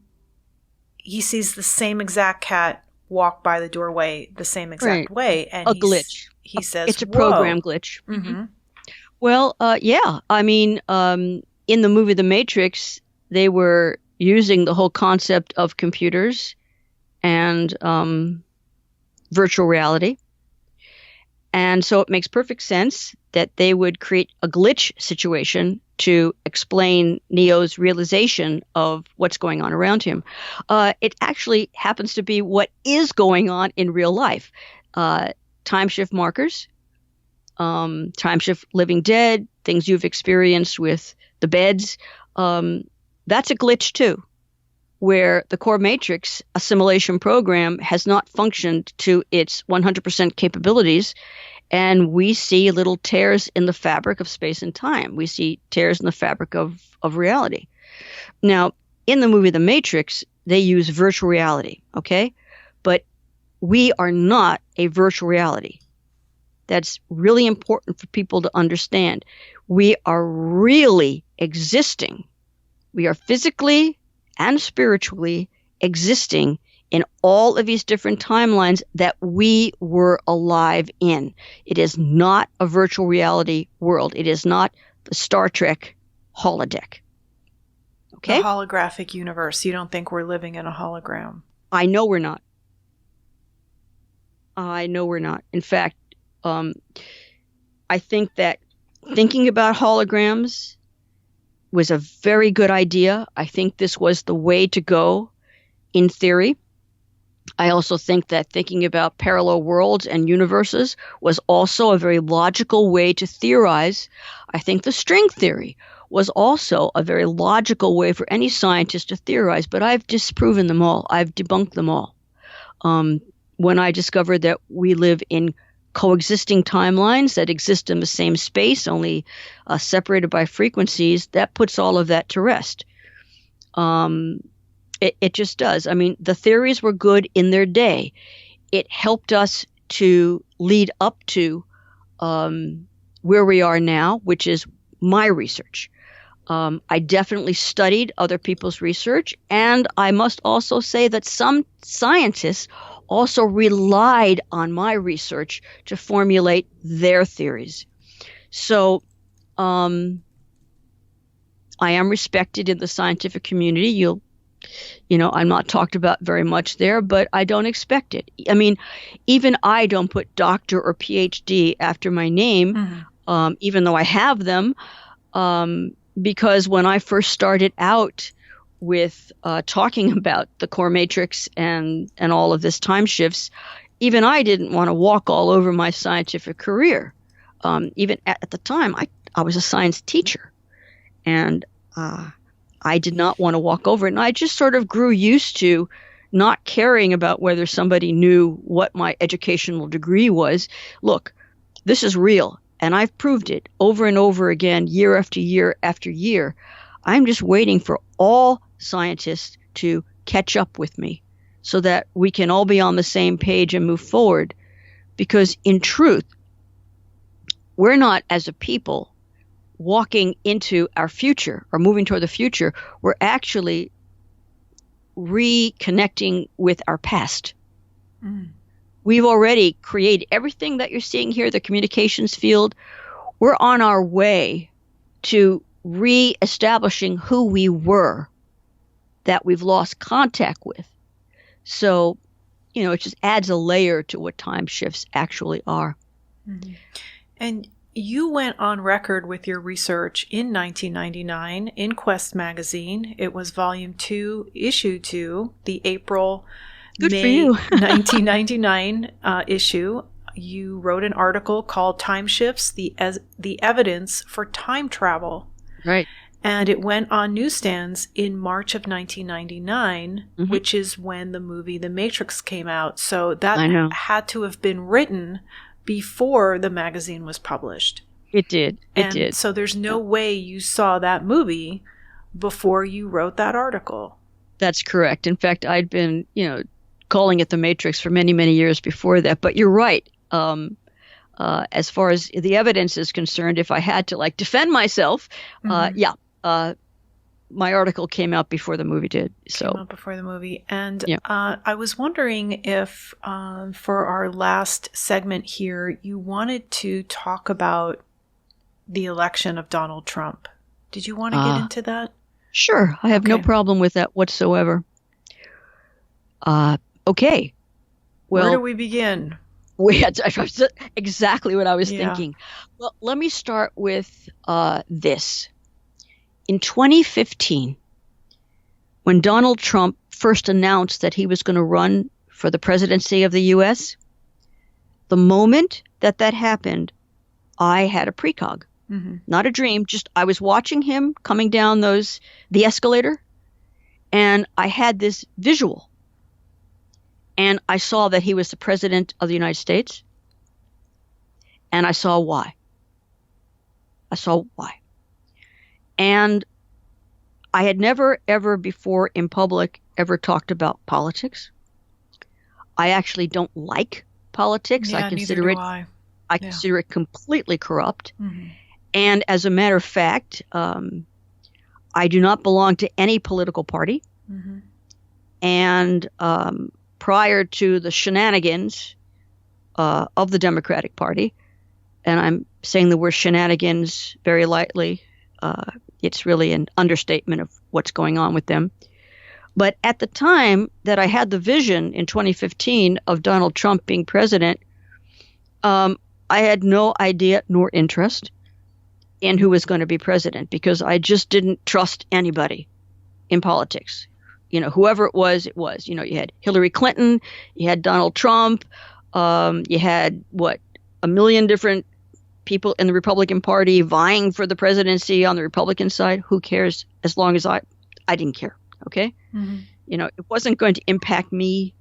he sees the same exact cat walk by the doorway the same exact way. And
a glitch.
He says,
it's a program glitch. Well, yeah. I mean, in the movie The Matrix, they were using the whole concept of computers and virtual reality. And so it makes perfect sense that they would create a glitch situation to explain Neo's realization of what's going on around him. It actually happens to be what is going on in real life. Time shift markers, time shift living dead, things you've experienced with the beds. That's a glitch too, where the core matrix assimilation program has not functioned to its 100% capabilities. And we see little tears in the fabric of space and time. We see tears in the fabric of reality. Now, in the movie The Matrix, they use virtual reality, okay? But we are not a virtual reality. That's really important for people to understand. We are really existing. We are physically and spiritually existing in all of these different timelines that we were alive in. It is not a virtual reality world. It is not the Star Trek holodeck. Okay?
The holographic universe. You don't think we're living in a hologram?
I know we're not. I know we're not. In fact, I think that thinking about holograms was a very good idea. I think this was the way to go in theory. I also think that thinking about parallel worlds and universes was also a very logical way to theorize. I think the string theory was also a very logical way for any scientist to theorize, but I've disproven them all. I've debunked them all. When I discovered that we live in coexisting timelines that exist in the same space, only separated by frequencies, that puts all of that to rest. It just does. I mean, the theories were good in their day. It helped us to lead up to where we are now, which is my research. I definitely studied other people's research, and I must also say that some scientists also relied on my research to formulate their theories. So I am respected in the scientific community. I'm not talked about very much there, but I don't expect it. I mean, even I don't put doctor or PhD after my name, even though I have them, because when I first started out with talking about the core matrix and all of this time shifts, even I didn't want to walk all over my scientific career. Even at the time, I was a science teacher, and I did not want to walk over it. And I just sort of grew used to not caring about whether somebody knew what my educational degree was. Look, this is real, and I've proved it over and over again, year after year after year. I'm just waiting for all scientists to catch up with me so that we can all be on the same page and move forward. Because in truth, we're not, as a people, walking into our future or moving toward the future. We're actually reconnecting with our past. We've already created everything that you're seeing here, the communications field. We're on our way to re-establishing who we were that we've lost contact with. So, it just adds a layer to what time shifts actually are.
And you went on record with your research in 1999 in Quest magazine. It was volume 2, issue 2, the April-May 1999 issue. You wrote an article called Time Shifts, the Evidence for Time Travel.
Right.
And it went on newsstands in March of 1999, which is when the movie The Matrix came out. So that had to have been written before the magazine was published.
It did. It did.
So there's no way you saw that movie before you wrote that article.
That's correct. In fact, I'd been, calling it The Matrix for many, many years before that. But you're right. As far as the evidence is concerned, if I had to defend myself, my article came out before the movie did. Came out
before the movie. And I was wondering if for our last segment here, you wanted to talk about the election of Donald Trump. Did you want to get into that?
Sure. I have no problem with that whatsoever. Okay. Well,
where do we begin?
Exactly what I was thinking. Well, let me start with this. In 2015, when Donald Trump first announced that he was going to run for the presidency of the U.S., the moment that happened, I had a precog. Not a dream, just I was watching him coming down the escalator, and I had this visual. And I saw that he was the president of the United States, and I saw why. And I had never, ever before in public ever talked about politics. I actually don't like politics. I consider it completely corrupt. And as a matter of fact, I do not belong to any political party. And prior to the shenanigans of the Democratic Party, and I'm saying the word shenanigans very lightly, it's really an understatement of what's going on with them. But at the time that I had the vision in 2015 of Donald Trump being president, I had no idea nor interest in who was going to be president, because I just didn't trust anybody in politics. Whoever it was, it was. You had Hillary Clinton, you had Donald Trump, you had, a million different people in the Republican Party vying for the presidency on the Republican side. Who cares? As long as I didn't care. Okay. Mm-hmm. You know, it wasn't going to impact me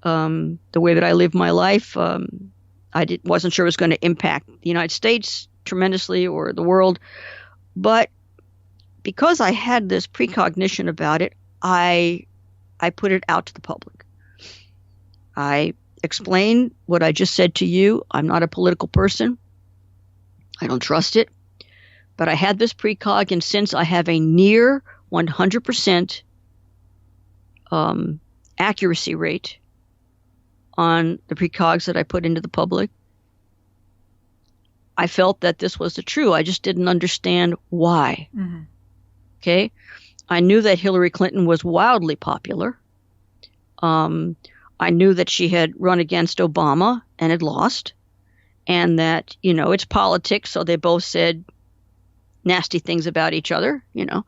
the way that I live my life. Wasn't sure it was going to impact the United States tremendously or the world. But because I had this precognition about it, I put it out to the public. I explained what I just said to you. I'm not a political person. I don't trust it. But I had this precog, and since I have a near 100% accuracy rate on the precogs that I put into the public, I felt that this was the true. I just didn't understand why. Mm-hmm. Okay. I knew that Hillary Clinton was wildly popular. I knew that she had run against Obama and had lost, and that, you know, it's politics. So they both said nasty things about each other, you know,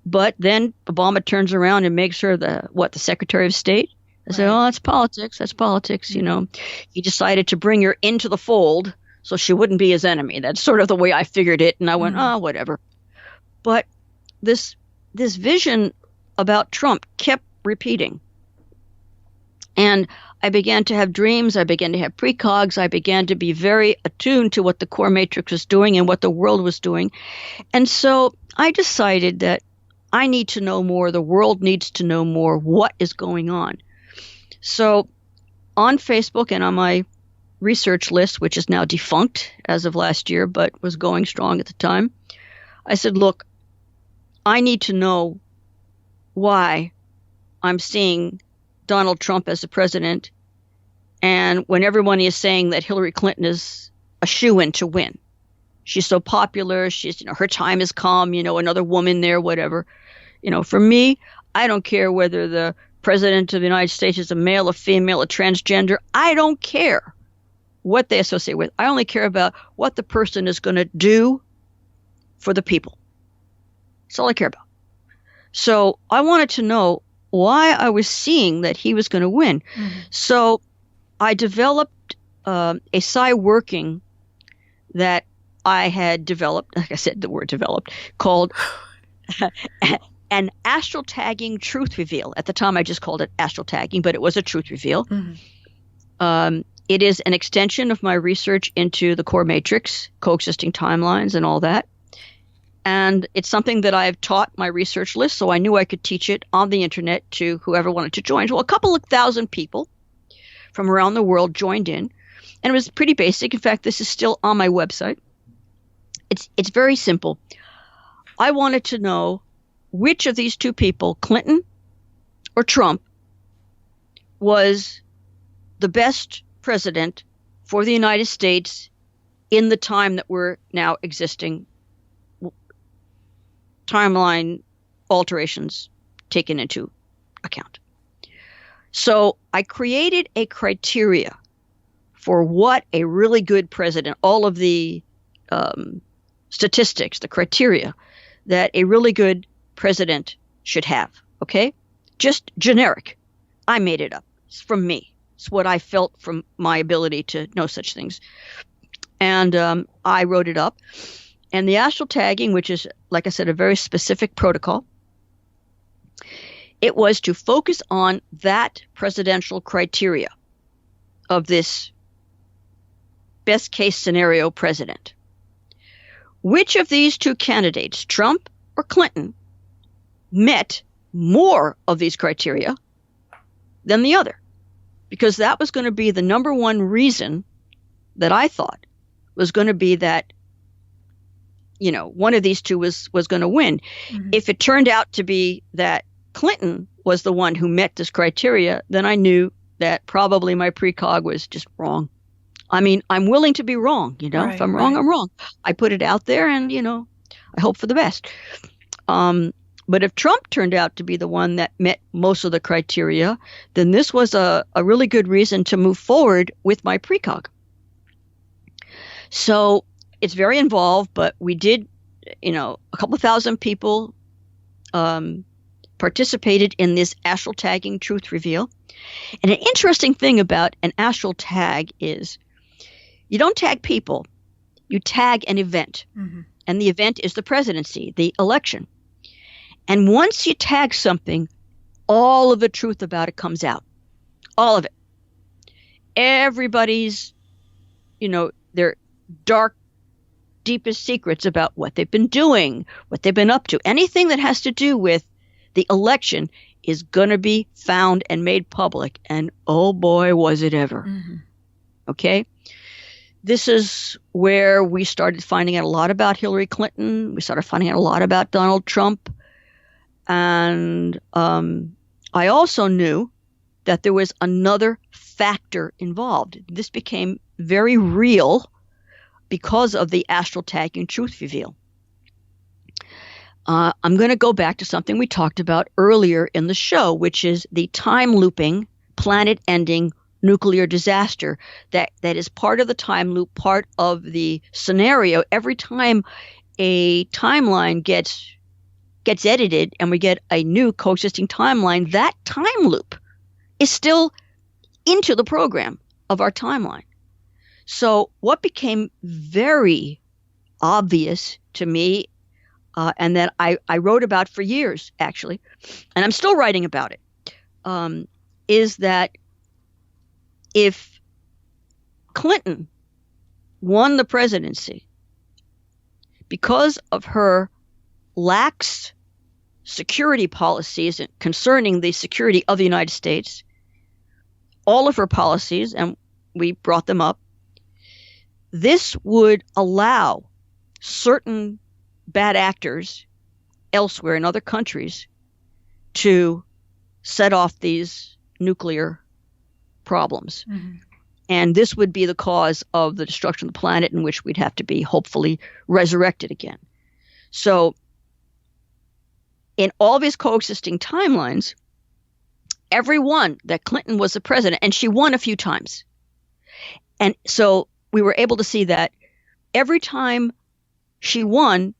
but then Obama turns around and makes her the Secretary of State. I said, oh, that's politics. That's politics. You know, he decided to bring her into the fold so she wouldn't be his enemy. That's sort of the way I figured it. And I went, oh, whatever. But this vision about Trump kept repeating. And I began to have dreams. I began to have precogs. I began to be very attuned to what the core matrix was doing and what the world was doing. And so I decided that I need to know more. The world needs to know more what is going on. So on Facebook and on my research list, which is now defunct as of last year, but was going strong at the time, I said, look, I need to know why I'm seeing Donald Trump as the president, and when everyone is saying that Hillary Clinton is a shoo-in to win. She's so popular. She's, you know, her time has come, you know, another woman there, whatever. You know, for me, I don't care whether the president of the United States is a male, a female, a transgender. I don't care what they associate with. I only care about what the person is going to do for the people. That's all I care about. So I wanted to know why I was seeing that he was going to win. Mm-hmm. So I developed a psi working that I had developed, like I said, the word developed, called an Astral Tagging Truth Reveal. At the time, I just called it Astral Tagging, but it was a Truth Reveal. Mm-hmm. It is an extension of my research into the core matrix, coexisting timelines, and all that. And it's something that I've taught my research list, so I knew I could teach it on the internet to whoever wanted to join. Well, a couple of thousand people from around the world joined in, and it was pretty basic. In fact, this is still on my website. It's very simple. I wanted to know which of these two people, Clinton or Trump, was the best president for the United States in the time that we're now existing, timeline alterations taken into account. So I created a criteria for what a really good president, all of the statistics, the criteria that a really good president should have. Okay? Just generic. I made it up. It's from me. It's what I felt from my ability to know such things. And I wrote it up. And the astral tagging, which is, like I said, a very specific protocol, it was to focus on that presidential criteria of this best case scenario president. Which of these two candidates, Trump or Clinton, met more of these criteria than the other? Because that was going to be the number one reason that I thought was going to be that, you know, one of these two was going to win. Mm-hmm. If it turned out to be that Clinton was the one who met this criteria, then I knew that probably my precog was just wrong. I mean, I'm willing to be wrong, you know. Right, if I'm wrong, I'm wrong. I put it out there and, you know, I hope for the best. But if Trump turned out to be the one that met most of the criteria, then this was a really good reason to move forward with my precog. So it's very involved, but we did, you know, a couple thousand people participated in this astral tagging truth reveal. And an interesting thing about an astral tag is you don't tag people. you tag an event. Mm-hmm. And the event is the presidency, the election. And once you tag something, all of the truth about it comes out. All of it. Everybody's, their dark, deepest secrets about what they've been doing, what they've been up to. Anything that has to do with the election is going to be found and made public. And oh boy, was it ever. Mm-hmm. Okay? This is where we started finding out a lot about Hillary Clinton. We started finding out a lot about Donald Trump. And I also knew that there was another factor involved. This became very real because of the Astral Tagging Truth Reveal. I'm going to go back to something we talked about earlier in the show, which is the time looping, planet-ending nuclear disaster that is part of the time loop, part of the scenario. Every time a timeline gets edited and we get a new coexisting timeline, that time loop is still into the program of our timeline. So what became very obvious to me, and that I wrote about for years, actually, and I'm still writing about it, is that if Clinton won the presidency because of her lax security policies concerning the security of the United States, all of her policies, and we brought them up, this would allow certain bad actors elsewhere in other countries to set off these nuclear problems. Mm-hmm. And this would be the cause of the destruction of the planet, in which we'd have to be hopefully resurrected again. So in all these coexisting timelines, every one that Clinton was the president, and she won a few times. And so we were able to see that every time she won,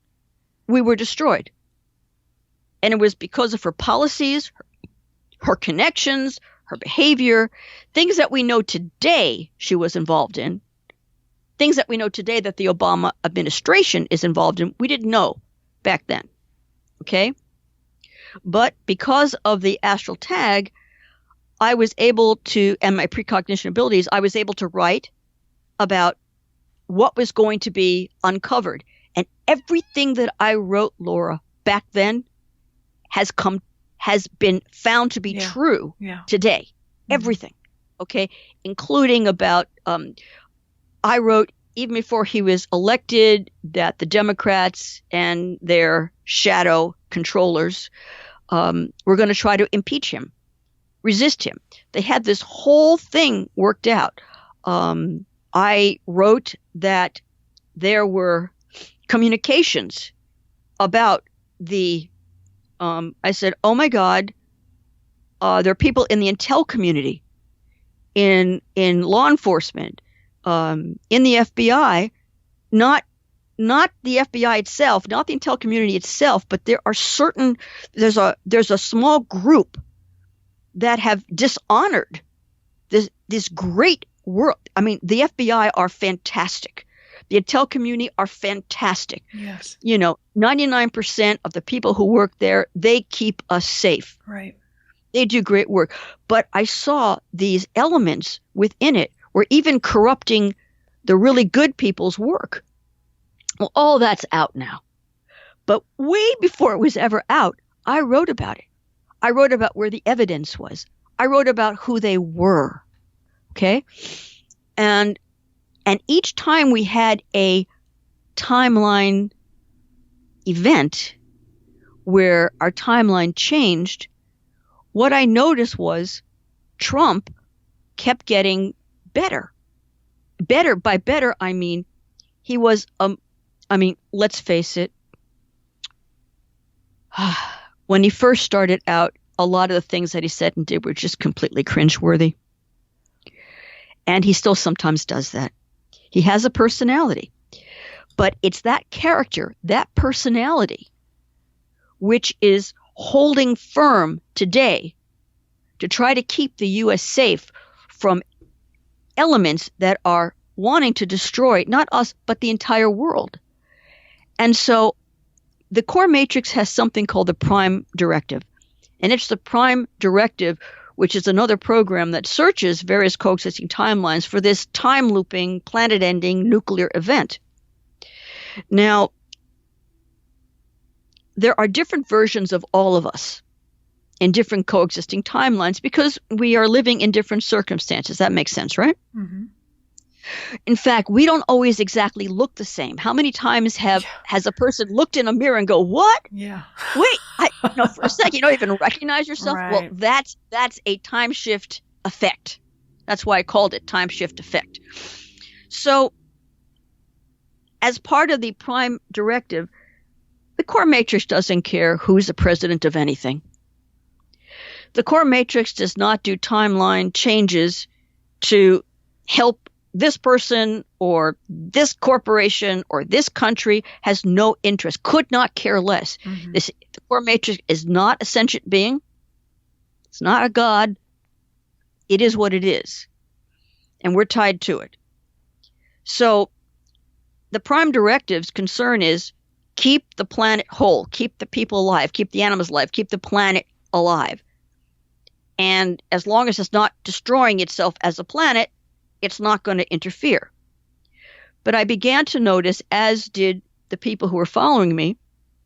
we were destroyed. And it was because of her policies, her connections, her behavior, things that we know today she was involved in, things that we know today that the Obama administration is involved in, we didn't know back then. Okay? But because of the astral tag, I was able to, and my precognition abilities, I was able to write about what was going to be uncovered. And everything that I wrote, Laura, back then has been found to be true today. Mm-hmm. Everything. Okay? Including about, I wrote even before he was elected that the Democrats and their shadow controllers were going to try to impeach him, resist him. They had this whole thing worked out. I wrote that there were communications about the, I said, oh my God, there are people in the intel community, in law enforcement, in the FBI, not the FBI itself, not the intel community itself, but there are there's a small group that have dishonored this great work. I mean, the FBI are fantastic. The intel community are fantastic.
Yes.
99% of the people who work there, they keep us safe.
Right.
They do great work. But I saw these elements within it were even corrupting the really good people's work. Well, all that's out now. But way before it was ever out, I wrote about it. I wrote about where the evidence was. I wrote about who they were. Okay? And each time we had a timeline event where our timeline changed, what I noticed was Trump kept getting better. Better, by better, I mean, he was, let's face it, when he first started out, a lot of the things that he said and did were just completely cringeworthy. And he still sometimes does that. He has a personality. But it's that character, that personality, which is holding firm today to try to keep the U.S. safe from elements that are wanting to destroy not us, but the entire world. And so the core matrix has something called the prime directive. And it's the prime directive, which is another program that searches various coexisting timelines for this time looping, planet ending nuclear event. Now, there are different versions of all of us in different coexisting timelines because we are living in different circumstances. That makes sense, right?
Mm-hmm.
In fact, we don't always exactly look the same. How many times has a person looked in a mirror and go, "What?
Yeah.
Wait, for a second, you don't even recognize yourself."
Right.
Well, that's a time shift effect. That's why I called it time shift effect. So, as part of the prime directive, the core matrix doesn't care who's the president of anything. The core matrix does not do timeline changes to help this person or this corporation or this country. Has no interest, could not care less.
Mm-hmm.
The core matrix is not a sentient being. It's not a god. It is what it is. And we're tied to it. So the prime directive's concern is keep the planet whole, keep the people alive, keep the animals alive, keep the planet alive. And as long as it's not destroying itself as a planet, it's not going to interfere. But I began to notice, as did the people who were following me,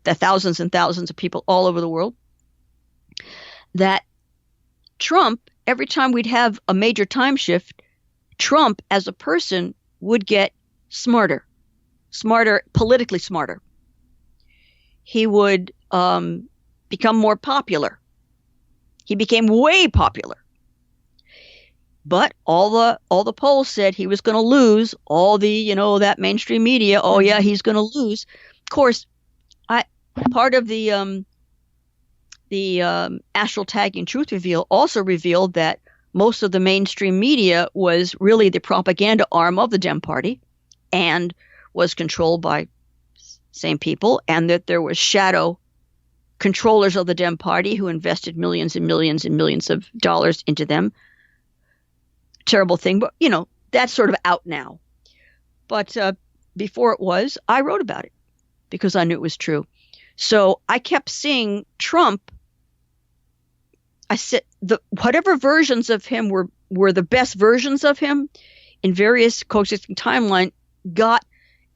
the thousands and thousands of people all over the world, that Trump, every time we'd have a major time shift, Trump as a person would get smarter, politically smarter. He would become more popular. He became way popular. But all the polls said he was going to lose. All the, that mainstream media, oh yeah, he's going to lose. Of course, part of the Astral Tagging Truth Reveal also revealed that most of the mainstream media was really the propaganda arm of the Dem Party and was controlled by same people, and that there was shadow controllers of the Dem Party who invested millions and millions and millions of dollars into them. Terrible thing, but that's sort of out now. But before it was, I wrote about it because I knew it was true. So I kept seeing Trump. I said whatever versions of him were the best versions of him in various coexisting timeline got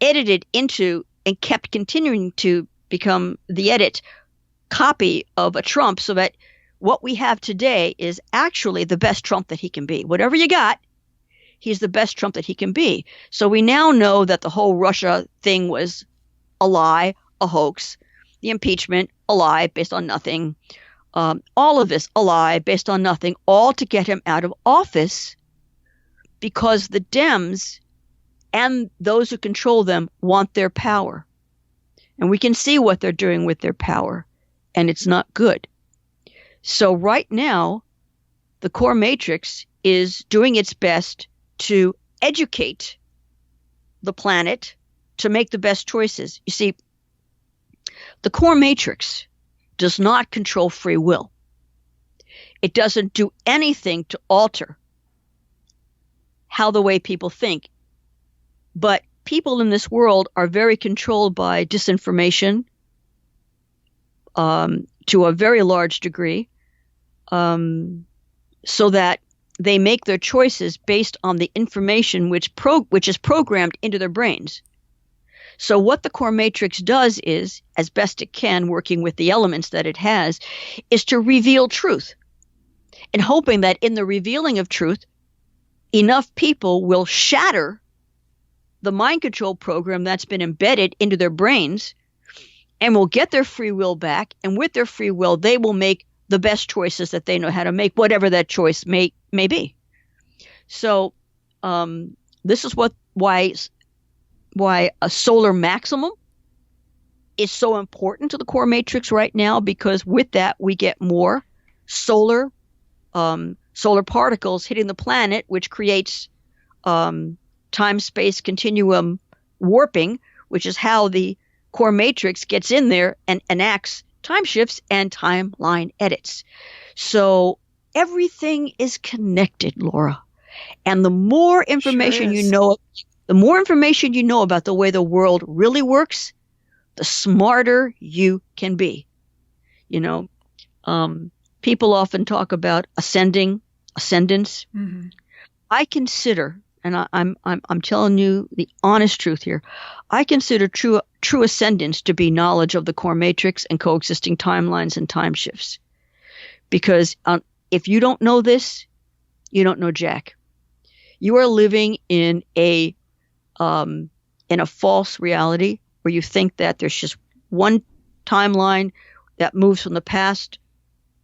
edited into and kept continuing to become the edit copy of a Trump, so that what we have today is actually the best Trump that he can be. Whatever you got, he's the best Trump that he can be. So we now know that the whole Russia thing was a lie, a hoax, the impeachment, a lie based on nothing, all of this, a lie based on nothing, all to get him out of office because the Dems and those who control them want their power. And we can see what they're doing with their power, and it's not good. So right now, the core matrix is doing its best to educate the planet to make the best choices. You see, the core matrix does not control free will. It doesn't do anything to alter how the way people think. But people in this world are very controlled by disinformation to a very large degree. So that they make their choices based on the information which is programmed into their brains. So what the core matrix does is, as best it can, working with the elements that it has, is to reveal truth. And hoping that in the revealing of truth, enough people will shatter the mind control program that's been embedded into their brains and will get their free will back. And with their free will, they will make the best choices that they know how to make, whatever that choice may be. So this is why a solar maximum is so important to the core matrix right now, because with that we get more solar particles hitting the planet, which creates time-space continuum warping, which is how the core matrix gets in there and enacts time shifts and timeline edits. So everything is connected, Laura. And the more information you know, the more information you know about the way the world really works, the smarter you can be. You know, people often talk about ascendance. Mm-hmm. I consider, and I'm telling you the honest truth here, I consider true ascendance to be knowledge of the core matrix and coexisting timelines and time shifts. Because if you don't know this, you don't know Jack. You are living in a false reality where you think that there's just one timeline that moves from the past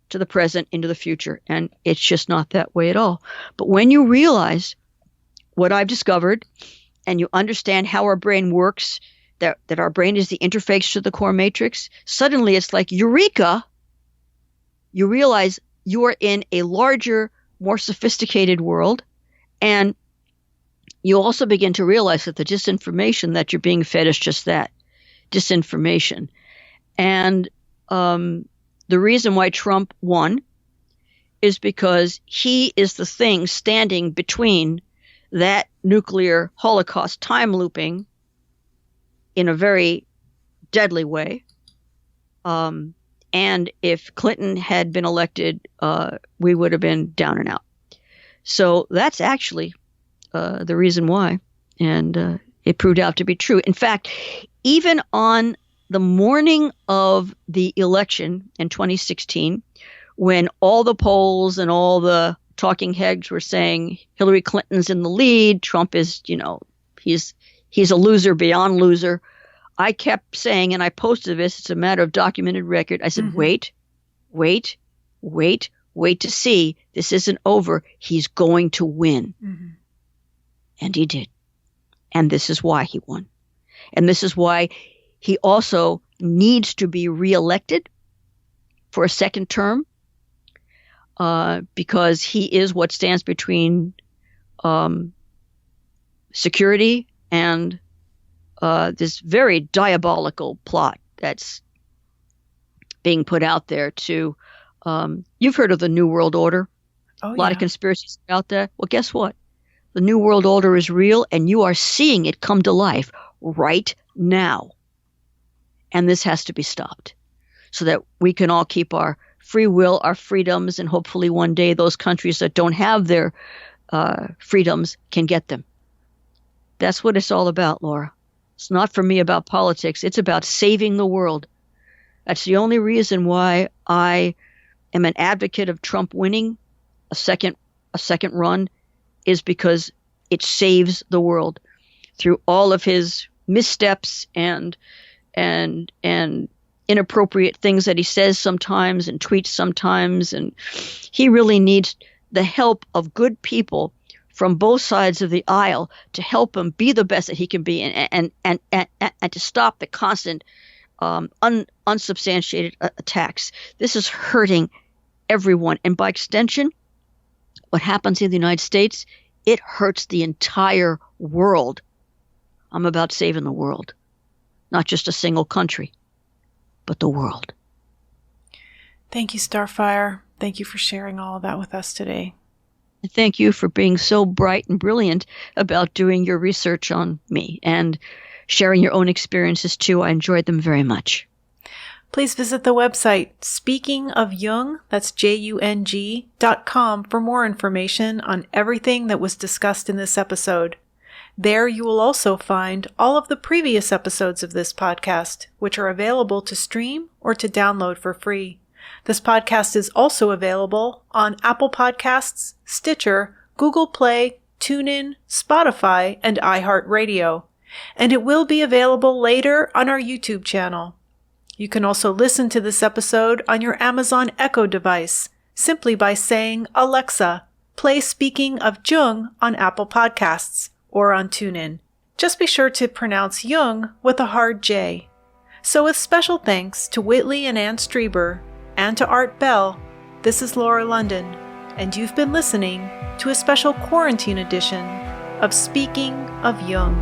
to the present into the future, and it's just not that way at all. But when you realize what I've discovered and you understand how our brain works, that our brain is the interface to the core matrix, suddenly it's like eureka. You realize you are in a larger, more sophisticated world, and you also begin to realize that the disinformation that you're being fed is just that, disinformation. And the reason why Trump won is because he is the thing standing between that nuclear holocaust time looping in a very deadly way. And if Clinton had been elected, we would have been down and out. So that's actually the reason why. And it proved out to be true. In fact, even on the morning of the election in 2016, when all the polls and all the talking heads were saying Hillary Clinton's in the lead, Trump is, he's a loser beyond loser, I kept saying, and I posted this, it's a matter of documented record, I said, mm-hmm. wait to see. This isn't over. He's going to win. Mm-hmm. And he did. And this is why he won. And this is why he also needs to be reelected for a second term, because he is what stands between security and this very diabolical plot that's being put out there to, you've heard of the New World Order. A lot of conspiracies about that. Well, guess what? The New World Order is real, and you are seeing it come to life right now. And this has to be stopped so that we can all keep our free will, our freedoms, and hopefully one day those countries that don't have their freedoms can get them. That's what it's all about, Laura. It's not for me about politics. It's about saving the world. That's the only reason why I am an advocate of Trump winning a second run, is because it saves the world through all of his missteps and inappropriate things that he says sometimes and tweets sometimes. And he really needs the help of good people from both sides of the aisle to help him be the best that he can be, and to stop the constant unsubstantiated attacks. This is hurting everyone. And by extension, what happens in the United States, it hurts the entire world. I'm about saving the world. Not just a single country, but the world.
Thank you, Starfire. Thank you for sharing all of that with us today.
And thank you for being so bright and brilliant about doing your research on me and sharing your own experiences too. I enjoyed them very much.
Please visit the website Speaking of Jung, that's JUNG.com, for more information on everything that was discussed in this episode. There you will also find all of the previous episodes of this podcast, which are available to stream or to download for free. This podcast is also available on Apple Podcasts, Stitcher, Google Play, TuneIn, Spotify, and iHeartRadio. And it will be available later on our YouTube channel. You can also listen to this episode on your Amazon Echo device, simply by saying, Alexa, play Speaking of Jung on Apple Podcasts or on TuneIn. Just be sure to pronounce Jung with a hard J. So with special thanks to Whitley and Ann Strieber and to Art Bell, this is Laura London, and you've been listening to a special quarantine edition of Speaking of Jung.